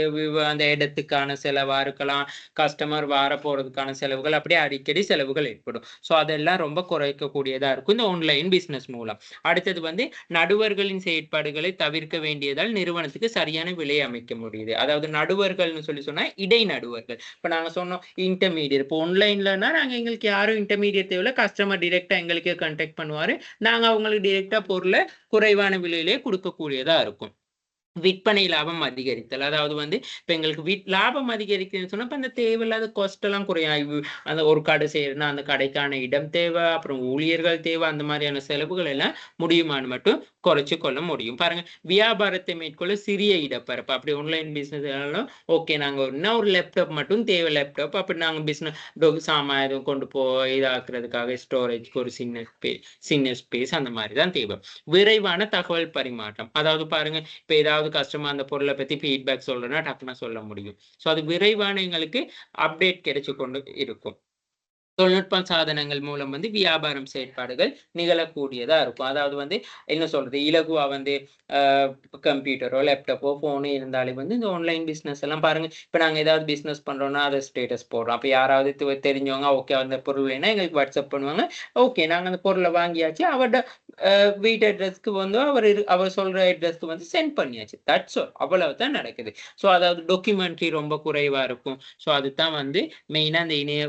அந்த இடத்துக்கான செலவா இருக்கலாம். கஸ்டமர் போறதுக்கான செலவுகள், அப்படியே அடிக்கடி செலவுகள் ஏற்படும். ஸோ அதெல்லாம் ரொம்ப குறைக்கக்கூடியதா இருக்கும் இந்த ஆன்லைன் பிசினஸ் மூலம். அடுத்தது வந்து நடுவர்களின் செயற்பாடுகளை தவிர்க்க வேண்டியதால் நிறுவனத்துக்கு சரியான விலை அமைக்க முடியுது. அதாவது நடுவர்கள்னு சொன்னா இடை நடுவர்கள். இப்ப நாங்க சொன்னோம் இன்டர்மீடியேட். இப்போ ஆன்லைன்லனா நாங்க எங்களுக்கு யாரும் இன்டர்மீடியேட் தேவையில்ல. கஸ்டமர் டைரக்ட்டா எங்களுக்கே கான்டாக்ட் பண்ணுவாரு. நாங்க அவங்களுக்கு டைரக்ட்டா பொருள குறைவான விலையிலே குடுக்கக்கூடியதா இருக்கும். விற்பனை லாபம் அதிகரித்தல். அதாவது வந்து இப்ப எங்களுக்கு லாபம் அதிகரிக்குதுன்னு சொன்னா, இப்ப அந்த தேவையில்லாத காஸ்ட் எல்லாம் குறையும். அந்த ஒரு கடை செய்யறதுன்னா, அந்த கடைக்கான இடம் தேவை, அப்புறம் ஊழியர்கள் தேவை, அந்த மாதிரியான செலவுகள் எல்லாம் முடியுமான்னு மட்டும் குறைச்சு கொள்ள முடியும். பாருங்க, வியாபாரத்தை மேற்கொள்ள சிறிய இடப்பரப்பு. அப்படி ஆன்லைன் பிசினஸ் ஓகே நாங்க என்ன ஒரு லேப்டாப் மட்டும் தேவை லேப்டாப். அப்படி நாங்க சாமான் எதுவும் கொண்டு போய் இதாக்குறதுக்காக ஸ்டோரேஜ்க்கு ஒரு சின்ன ஸ்பேஸ் அந்த மாதிரி தான் தேவை. விரைவான தகவல் பரிமாற்றம். அதாவது பாருங்க, இப்ப ஏதாவது கஸ்டமர் அந்த பொருள பத்தி ஃபீட்பேக் சொல்லணும்னா டக்குனு சொல்ல முடியும். ஸோ அது விரைவான எங்களுக்கு அப்டேட் கிடைச்சு கொண்டு இருக்கும். தொழில்நுட்ப சாதனங்கள் மூலம் வந்து வியாபாரம் செயற்பாடுகள் நிகழக்கூடியதா இருக்கும். அதாவது வந்து என்ன சொல்றது? இலகுவா வந்து அ கம்ப்யூட்டரோ, லேப்டாப்போ, ஃபோனோ இருந்தாலே வந்து இந்த ஆன்லைன் பிசினஸ் எல்லாம் பாருங்க. இப்ப நாங்க ஏதாவது பிசினஸ் பண்றோம்னா, அத ஸ்டேட்டஸ் போடுறோம். அப்ப யாராவது தெரிஞ்சவங்க ஓகே அந்த பொருள் வேணும்னா எங்களுக்கு வாட்ஸ்அப் பண்ணுவாங்க. ஓகே நாங்க அந்த பொருள வாங்கியாச்சு. அவர்ட்ட வீட்டு அட்ரஸ்க்கு வந்து அவர் சொல்ற அட்ரஸ்க்கு வந்து சென்ட் பண்ணியாச்சு. That's all. அவ்வளவுதான் நடக்குது. ஸோ அதாவது டாக்குமெண்ட்ரி ரொம்ப குறைவா இருக்கும். ஸோ அதுதான் வந்து மெயினா அந்த இணைய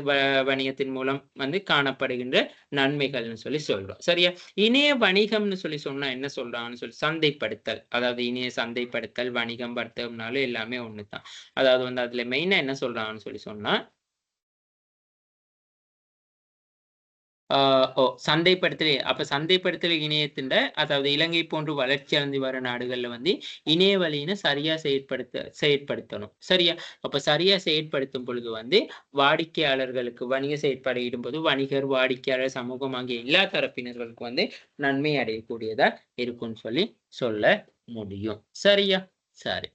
வணிகத்தின் மூலம் வந்து காணப்படுகின்ற நன்மைகள்னு சொல்றோம். சரியா? இணைய வணிகம்னு சொன்னா என்ன சொல்றாங்கன்னு சந்தைப்படுத்தல். அதாவது இணைய சந்தைப்படுத்தல், வணிகம், வர்த்தகம்னாலும் எல்லாமே ஒண்ணுதான். அதாவது வந்து அதுல மெயினா என்ன சொல்றாங்கன்னு சொன்னா ஆ சந்தைப்படுத்தல் அப்ப சந்தைப்படுத்தல் இணையத்தின்ட அதாவது இலங்கை போன்று வளர்ச்சி அடைந்து வர நாடுகள்ல வந்து இணைய வழியின சரியா செயற்படுத்தணும். சரியா? அப்ப சரியா செயற்படுத்தும் பொழுது வந்து வாடிக்கையாளர்களுக்கு வணிக செயற்பாடு ஈடும்போது வணிகர், வாடிக்கையாளர், சமூகம் ஆகிய எல்லா தரப்பினர்களுக்கும் வந்து நன்மை அடையக்கூடியதா இருக்கும்னு சொல்ல முடியும். சரியா? சரி.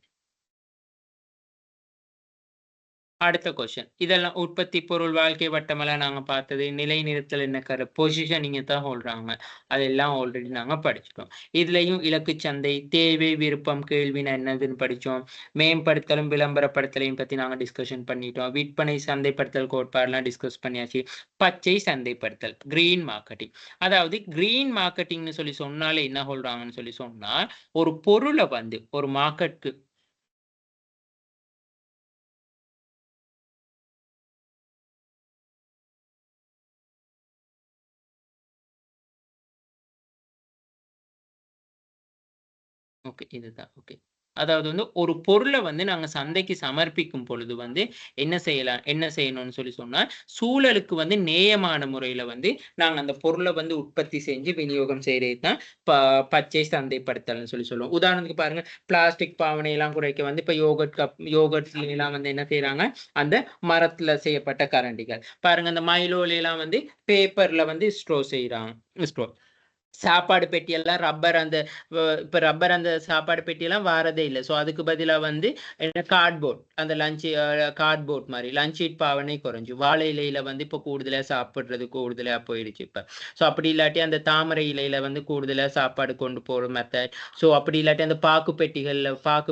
அடுத்த கொஸ்டின். இதெல்லாம் உற்பத்தி பொருள், வாழ்க்கை வட்டமெல்லாம் நாங்க பார்த்தது. நிலைநிறுத்தல் என்ன பொசிஷனிங்க தான் சொல்றாங்க. அதெல்லாம் ஆல்ரெடி நாங்க படிச்சுட்டோம். இதுலயும் இலக்கு சந்தை, தேவை, விருப்பம், கேள்வினா என்னதுன்னு படிச்சோம். மேம்படுத்தலும், விளம்பரப்படுத்தலையும் பத்தி நாங்க டிஸ்கஷன் பண்ணிட்டோம். விற்பனை, சந்தைப்படுத்தல் கோட்பாடுலாம் டிஸ்கஸ் பண்ணியாச்சு. பச்சை சந்தைப்படுத்தல், கிரீன் மார்க்கெட்டிங். அதாவது கிரீன் மார்க்கெட்டிங்ன்னு சொன்னாலே என்ன சொல்றாங்கன்னு சொன்னா, ஒரு பொருள வந்து ஒரு மார்க்கெட்க்கு ஓகே. இதுதான். ஓகே. அதாவது வந்து ஒரு பொருள வந்து நாங்க சந்தைக்கு சமர்ப்பிக்கும் பொழுது வந்து என்ன செய்யணும்னு சொன்னா, சூழலுக்கு வந்து நேயமான முறையில வந்து நாங்க அந்த பொருள வந்து உற்பத்தி செஞ்சு விநியோகம் செய்றது தான் ப பச்சை சந்தைப்படுத்தல்னு சொல்லுவோம். உதாரணத்துக்கு பாருங்க, பிளாஸ்டிக் பாவனையெல்லாம் குறைக்க வந்து இப்ப யோகர்ட்ஸ்லாம் வந்து என்ன செய்றாங்க, அந்த மரத்துல செய்யப்பட்ட கரண்டிகள். பாருங்க அந்த மைலோலாம் வந்து பேப்பர்ல வந்து ஸ்ட்ரோ செய்றாங்க. ஸ்ட்ரோ சாப்பாடு பெட்டியெல்லாம் ரப்பர் அந்த இப்ப ரப்பர் அந்த சாப்பாடு பெட்டியெல்லாம் வாரதே இல்ல. ஸோ அதுக்கு பதிலா வந்து என்ன கார்ட்போர்ட் அந்த லஞ்ச் கார்ட்போர்ட் மாரி லஞ்ச் ஷீட் பாவனை குறைஞ்சு. வாழை இலையில வந்து இப்ப கூடுதலா சாப்பிடுறது கூடுதலா போயிடுச்சு இப்ப. ஸோ அப்படி இல்லாட்டி அந்த தாமரை இலையில வந்து கூடுதலா சாப்பாடு கொண்டு போற மெத்தட். ஸோ அப்படி இல்லாட்டி அந்த பாக்கு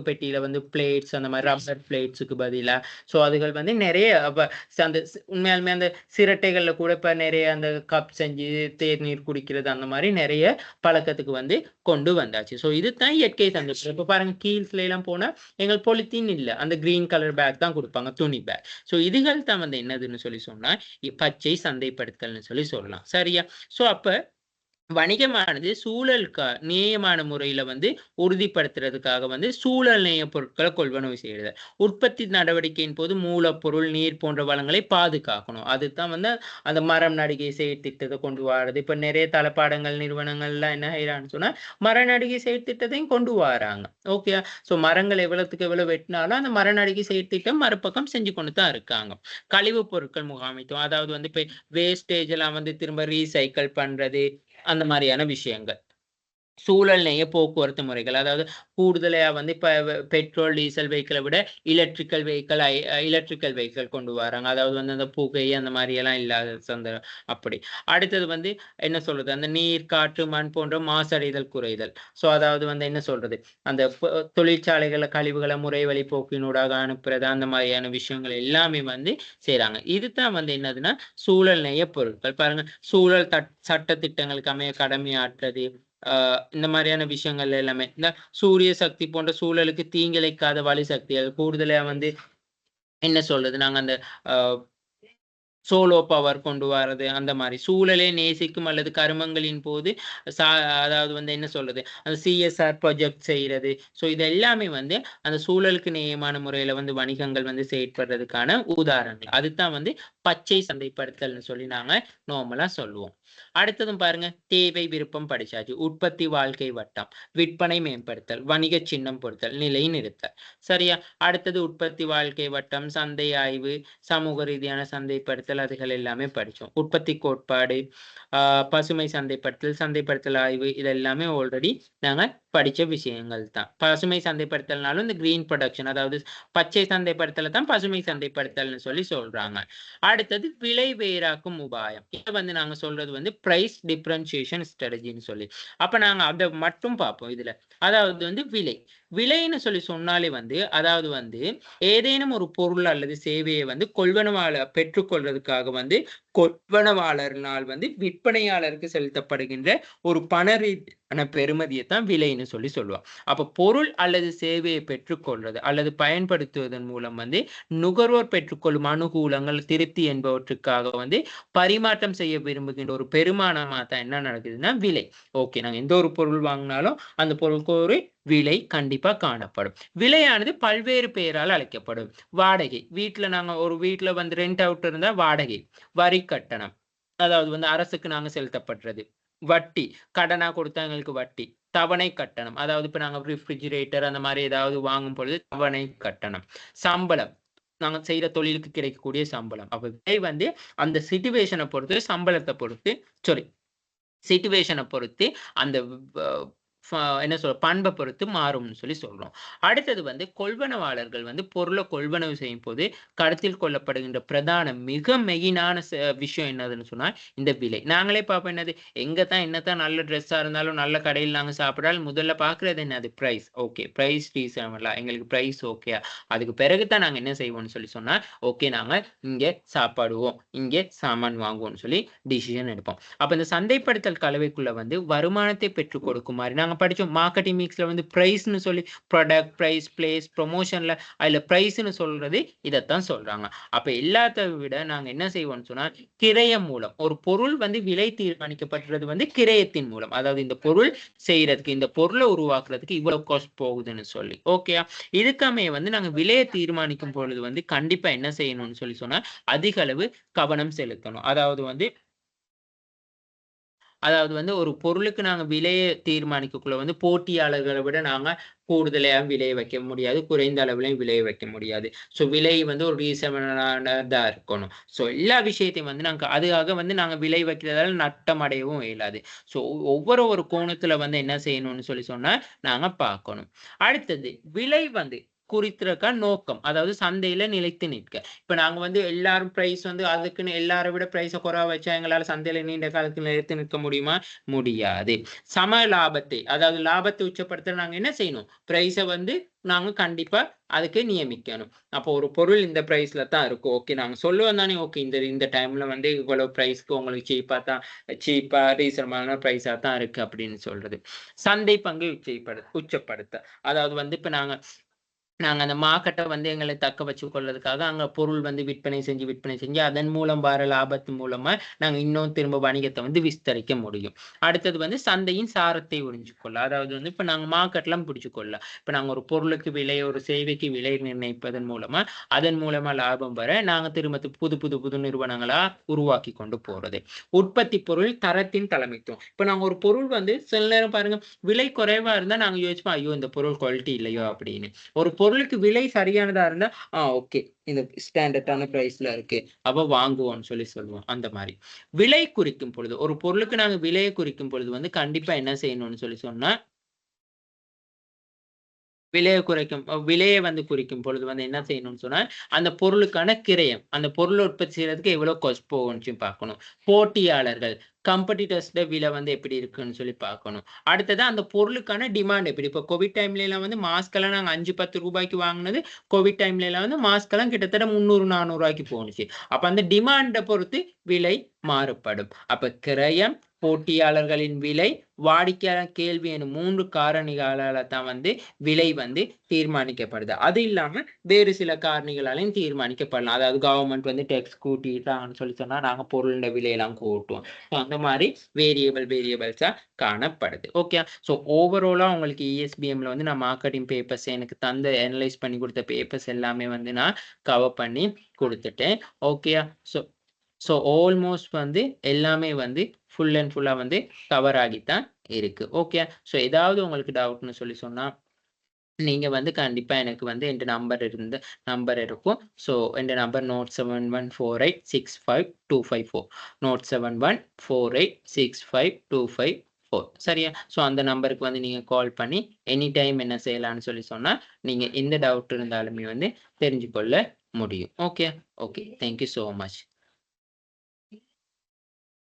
பெட்டியில வந்து பிளேட்ஸ் அந்த மாரி ரப்பர் பிளேட்ஸுக்கு பதிலா ஸோ அதுகள் வந்து நெறைய அந்த உண்மையாலுமே அந்த சிரட்டைகள்ல கூட இப்ப நெறைய அந்த கப் செஞ்சு தேநீர் குடிக்கிறது அந்த மாரி நெறைய பழக்கத்துக்கு வந்து கொண்டு வந்தாச்சு. ஸோ இதுதான் இயற்கை சந்தோஷம். இப்ப பாருங்க கீல்ஸ்ல எல்லாம் போனா எங்களுக்கு பொலித்தீன் இல்ல. அந்த கிரீன் கலர் பேக் தான் குடுப்பாங்க. துணி பேக். ஸோ இதுகள் தான் வந்து என்னதுன்னு சொன்னா, பச்சை சந்தைப்படுத்தல்னு சொல்லலாம். சரியா? ஸோ அப்ப வணிகமானது சூழலுக்கா நேயமான முறையில வந்து உறுதிப்படுத்துறதுக்காக வந்து சூழல் நேய பொருட்கள கொள்வனவு செய்றது. உற்பத்தி நடவடிக்கையின் போது மூலப்பொருள், நீர் போன்ற வளங்களை பாதுகாக்கணும். அதுதான் வந்து அந்த மரம் நடுகை செயற்திட்டத்த கொண்டு வாரது. இப்ப நெறைய தளபாடங்கள் நிறுவனங்கள்லாம் என்ன செய்றாங்கன்னு சொன்னா, மர நடுகை செயற்திட்டத்தையும் கொண்டு வாராங்க. ஓகேயா? ஸோ மரங்கள் எவ்வளவுக்கு எவ்வளவு வெட்டினாலும், அந்த மர நடுகை செயற்திட்டம் மறுபக்கம் செஞ்சு கொண்டு தான் இருக்காங்க. கழிவுப் பொருட்கள் முகாமைத்துவம். அதாவது வந்து இப்ப வேஸ்டேஜ் எல்லாம் வந்து திரும்ப ரீசைக்கிள் பண்றது. அந்த மாரியான விஷயங்கள். சூழல் நேய போக்குவரத்து முறைகள். அதாவது கூடுதலா வந்து இப்ப பெட்ரோல், டீசல் வெஹிக்கிள விட எலக்ட்ரிக்கல் வெஹிக்கிள் கொண்டு வராங்க. அதாவது வந்து அந்த புகை அந்த மாரியெல்லாம் இல்லாத அப்படி. அடுத்தது வந்து என்ன சொல்றது? அந்த நீர், காற்று, மண் போன்ற மாசடைதல் குறைதல். அதாவது வந்து என்ன சொல்றது? அந்த தொழிற்சாலைகள்ல கழிவுகள முறைவழி போக்கினூடாக அனுப்புறது, அந்த மாரியான விஷயங்கள் எல்லாமே வந்து செய்றாங்க. இதுதான் வந்து என்னதுன்னா, சூழல் நேய பொருட்கள். பாருங்க, சூழல் சட்ட திட்டங்களுக்கு அமைய கடமையாற்றுறது. இந்த மாரியான விஷயங்கள் எல்லாமே. இந்த சூரிய சக்தி போன்ற சூழலுக்கு தீங்கிழைக்காத வழி சக்திகள், கூடுதலா வந்து என்ன சொல்றது? நாங்க அந்த அ சோலோ பவர் கொண்டு வாரது, அந்த மாரி. சூழலை நேசிக்கும் அல்லது கருமங்களின் போது சா அதாவது வந்து என்ன சொல்றது? அந்த CSR ப்ராஜெக்ட் செய்றது. இது எல்லாமே வந்து அந்த சூழலுக்கு நேயமான முறையில வந்து வணிகங்கள் வந்து செயற்படுறதுக்கான உதாரணங்கள். அதுதான் வந்து பச்சை சந்தைப்படுத்தல்னு சொல்லி நாங்க நார்மலா சொல்லுவோம். அடுத்ததும் பாருங்க, தேவை, விருப்பம் படிச்சாச்சு. உற்பத்தி வாழ்க்கை வட்டம், விற்பனை மேம்படுத்தல், வணிக சின்னம் பொருத்தல், நிலைநிறுத்தல். சரியா? அடுத்தது உற்பத்தி வாழ்க்கை வட்டம், சந்தை ஆய்வு, சமூக ரீதியான சந்தைப்படுத்தல், அதுகள் எல்லாமே படிச்சோம். உற்பத்தி கோட்பாடு, பசுமை சந்தைப்படுத்தல், சந்தைப்படுத்தல் ஆய்வு, இது எல்லாமே ஆல்ரெடி நாங்க படிச்ச விஷயங்கள் தான். பசுமை சந்தைப்படுத்தல்னாலும் இந்த கிரீன் புரொடக்ஷன், அதாவது பச்சை சந்தைப்படுத்தல தான் பசுமை சந்தைப்படுத்தல்னு சொல்லி சொல்றாங்க. அடுத்தது விலை வேறாக்கும் உபாயம். இத வந்து நாங்க சொல்றது வந்து பிரைஸ் டிஃபரன்ஷியேஷன் ஸ்ட்ராட்டஜின்னு சொல்லி. அப்ப நாங்க அத மட்டும் பார்ப்போம் இதுல. அதாவது வந்து விலை. விலைன்னு சொல்லி சொன்னாலே வந்து, அதாவது வந்து ஏதேனும் ஒரு பொருள் அல்லது சேவையை வந்து பெற்றுக்கொள்றதுக்காக வந்து கொள்வனவாளர்னால் வந்து விற்பனையாளருக்கு செலுத்தப்படுகின்ற ஒரு பண ரீதியான பெறுமதியைத்தான் விலைன்னு சொல்லி சொல்லுவோம். அப்ப பொருள் அல்லது சேவையை பெற்றுக்கொள்றது அல்லது பயன்படுத்துவதன் மூலம் வந்து நுகர்வோர் பெற்றுக்கொள்ளும் அனுகூலங்கள், திருப்தி என்பவற்றுக்காக வந்து பரிமாற்றம் செய்ய விரும்புகின்ற ஒரு பெருமானமா தான் என்ன நடக்குதுன்னா விலை. ஓகே, நாங்க எந்த ஒரு பொருள் வாங்கினாலும் அந்த பொருளுக்கு ஒரு விலை கண்டிப்பா காணப்படும். விலையானது பல்வேறு பெயரால் அழைக்கப்படும். வாடகை. வீட்ல வந்து ரெண்ட் அவுட் இருந்தா வாடகை. வரி கட்டணம். அதாவது வந்து அரசுக்கு நாங்க செலுத்தப்படுறது. வட்டி. கடனா கொடுத்தா எங்களுக்கு வட்டி. தவணை கட்டணம். அதாவது இப்ப நாங்க ரெஃப்ரிஜிரேட்டர் அந்த மாரி ஏதாவது வாங்கும் பொழுது தவணை கட்டணம். சம்பளம். நாங்க செய்ற தொழிலுக்கு கிடைக்கக்கூடிய சம்பளம். அப்ப விலை வந்து அந்த சிட்யூவேஷன பொறுத்து, சம்பளத்த பொறுத்து சாரி சிட்யூவேஷன பொறுத்து அந்த வ ஃப என்ன பண்ப பொறுத்து மாறும்னு சொல்லி சொல்றோம். அடுத்தது வந்து கொள்வனவாளர்கள் வந்து பொருள கொள்வனவு செய்யும்போது கருத்தில் கொள்ளப்படுகின்ற பிரதான மிக மெயினான விஷயம் என்னதுன்னு சொன்னா, இந்த விலை. நாங்களே பார்ப்போம் என்னது, என்னதான் நல்ல ட்ரெஸ்ஸா இருந்தாலும், நல்ல கடையில நாங்க சாப்பிட்டாலும் முதல்ல பார்க்கிறது என்னது? பிரைஸ். ஓகே, பிரைஸ் ரீசனபிளா? எங்களுக்கு பிரைஸ் ஓகேயா? அதுக்கு பிறகு தான் நாங்க என்ன செய்வோம்னு சொல்லி சொன்னா, ஓகே, நாங்க இங்க சாப்பாடுவோம், இங்கே சாமான் வாங்குவோம்னு சொல்லி டிசிஷன் எடுப்போம். அப்ப இந்த சந்தைப்படுத்தல் கலவைக்குள்ள வந்து வருமானத்தை பெற்றுக் கொடுக்கும் மாரி நாங்க படிச்சோம். மார்க்கெட்டிங் மிக்ஸ்ல வந்து பிரைஸ்ன்னு சொல்லி ப்ராடக்ட், பிரைஸ், பிளேஸ், ப்ரமோஷன்ல அதுல பிரைஸ்ன்னு சொல்றது இதத்தான் சொல்றாங்க. அப்ப எல்லாத்த விட நாங்க என்ன செய்வோம்னு சொன்னா, கிரயம் மூலம் ஒரு பொருள் வந்து விலை தீர்மானிக்கப்படுறது வந்து கிரயத்தின் மூலம். அதாவது இந்த பொருள் செய்யறதுக்கு, இந்த பொருள உருவாக்குறதுக்கு இவ்வளவு காஸ்ட் போகுதுன்னு சொல்லி. ஓகேயா? இதுக்காமே வந்து நாங்க விலைய தீர்மானிக்கும் பொழுது வந்து கண்டிப்பா என்ன செய்யணும்னு சொல்லி சொன்னா, அதிக அளவு கவனம் செலுத்தணும். அதாவது வந்து ஒரு பொருளுக்கு நாங்க விலைய தீர்மானிக்கக்குள்ள வந்து போட்டியாளர்கள விட நாங்க கூடுதலா விலை வைக்க முடியாது. குறைந்த அளவிலயும் விலை வைக்க முடியாது. விலை வந்து ஒரு ரீசனபிளானதா இருக்கணும். எல்லா விஷயத்தையும் வந்து அதுக்காக வந்து நாங்க விலை வைக்கிறதால நட்டம் அடையவும் இயலாது. ஸோ ஒவ்வொரு ஒரு கோணத்துல வந்து என்ன செய்யணும்னு சொல்லி சொன்னா, நாங்க பார்க்கணும். அடுத்தது விலை வந்து குறித்திருக்க நோக்கம். அதாவது சந்தையில நிலைத்து நிற்க. இப்ப நாங்க வந்து எல்லாரும் பிரைஸ் வந்து அதுக்குன்னு எல்லார விட பிரைஸ குறைவா வச்சா எங்களால சந்தையில நீண்ட காலத்துல நிலைத்து நிற்க முடியுமா? முடியாது. சம லாபத்தை, அதாவது லாபத்தை உச்சப்படுத்த நாங்க என்ன செய்யணும்? பிரைஸ வந்து நாங்க கண்டிப்பா அதுக்கு நியமிக்கணும். அப்போ ஒரு பொருள் இந்த பிரைஸ்ல தான் இருக்கும். ஓகே, நாங்க சொல்லுவோம் தானே, ஓகே இந்த இந்த டைம்ல வந்து இவ்வளவு பிரைஸ்க்கு உங்களுக்கு சீப்பா ரீசனபிளான பிரைஸா தான் இருக்கு அப்படின்னு சொல்றது. சந்தை பங்கை உச்சப்படுத்த. அதாவது வந்து இப்ப நாங்க நாங்க அந்த மார்க்கெட்ட வந்து எங்களை தக்க வச்சு கொள்றதுக்காக, அங்க பொருள் வந்து விற்பனை செஞ்சு, அதன் மூலம் வர லாபத்து மூலமா நாங்க இன்னும் திரும்ப வணிகத்த வந்து விஸ்தரிக்க முடியும். அடுத்தது வந்து சந்தையின் சாரத்தை உறிஞ்சிக்கொள்ள. அதாவது வந்து இப்ப நாங்க மார்க்கெட்லாம் பிடிச்சுக்கொள்ள. இப்ப நாங்க ஒரு பொருளுக்கு விலை, ஒரு சேவைக்கு விலை நிர்ணயிப்பதன் மூலமா, அதன் மூலமா லாபம் வர நாங்க திரும்ப புது நிறுவனங்களா உருவாக்கி கொண்டு போறது. உற்பத்தி பொருள் தரத்தின் தலைமைத்துவம். இப்ப நாங்க ஒரு பொருள் வந்து சில நேரம் பாருங்க, விலை குறைவா இருந்தா நாங்க யோசிப்போம், ஐயோ! இந்த பொருள் குவாலிட்டி இல்லையோ! அப்படின்னு. ஒரு பொருளுக்கு விலை சரியானதா இருந்தா, ஓகே. இந்த ஸ்டாண்டர்டான பிரைஸ்ல இருக்கு. அப்ப வாங்குவோம்ன்னு சொல்லுவோம். அந்த மாரி. விலை குறிக்கும் பொழுது, ஒரு பொருளுக்கு நாங்க விலைய குறிக்கும் பொழுது வந்து கண்டிப்பா என்ன செய்யணும்னு சொன்னா, விலைய வந்து குறிக்கும் பொழுது வந்து என்ன செய்யணும்னு சொன்னா, அந்த பொருளுக்கான கிரயம். அந்த பொருள உற்பத்தி செய்றதுக்கு எவ்வளோ காஸ்ட் போகும்னு பார்க்கணும். போட்டியாளர்கள், காம்படிட்டர்ஸ்ட விலை வந்து எப்படி இருக்குன்னு சொல்லி பார்க்கணும். அடுத்தது அந்த பொருளுக்கான டிமாண்ட் எப்படி? இப்போ கோவிட் டைம்லலாம் வந்து மாஸ்க்லாம் நாங்க 5, 10 ரூபாய்க்கு வாங்குனது, கோவிட் டைம்லலாம் வந்து மாஸ்க்லாம் கிட்டத்தட்ட 300, 400 போணுச்சு. அப்ப அந்த டிமாண்ட பொறுத்து விலை மாறுபடும். அப்ப கிரயம், போட்டியாளர்களின் விலை, வாடிக்கையாளர் கேள்வி எனும் 3 காரணிகளால தான் வந்து விலை வந்து தீர்மானிக்கப்படுது. அது இல்லாம வேறு சில காரணிகளாலயும் தீர்மானிக்கப்படலாம். அதாவது கவர்ன்மெண்ட் வந்து டேக்ஸ் கூட்டிட்டாங்கன்னு சொல்லி சொன்னா, நாங்க பொருளோட விலையெல்லாம் கூட்டுவோம். ஸோ அந்த மாரி வேரியபிள்ஸா காணப்படுது. ஓகே. ஸோ ஓவராலா உங்களுக்கு ESBMல வந்து நான் மார்க்கெட்டிங் பேப்பர்ஸ் எனக்கு தந்த அனலைஸ் பண்ணி குடுத்த பேப்பர்ஸ் எல்லாமே வந்து நான் கவர் பண்ணி குடுத்துட்டேன். ஓகேயா? ஸோ ஸோ ஆல்மோஸ்ட் வந்து எல்லாமே வந்து ஃபுல் அண்ட் ஃபுல்லா வந்து கவர் ஆகித்தான் இருக்கு. ஓகே. ஸோ ஏதாவது உங்களுக்கு டவுட்ன்னு சொல்லி சொன்னா, நீங்க வந்து கண்டிப்பா எனக்கு வந்து என்ட்ட நம்பர் இருக்கும். ஸோ என்ட நம்பர் நோட் 7114865254 நோட் 7148652554 சரியா? ஸோ அந்த நம்பருக்கு வந்து நீங்க கால் பண்ணி எனி டைம் என்ன செய்யலாம்ன்னு சொல்லி சொன்னா, நீங்க எந்த டவுட் இருந்தாலுமே வந்து தெரிஞ்சு கொள்ள முடியும். Okay. Okay. Thank you so much.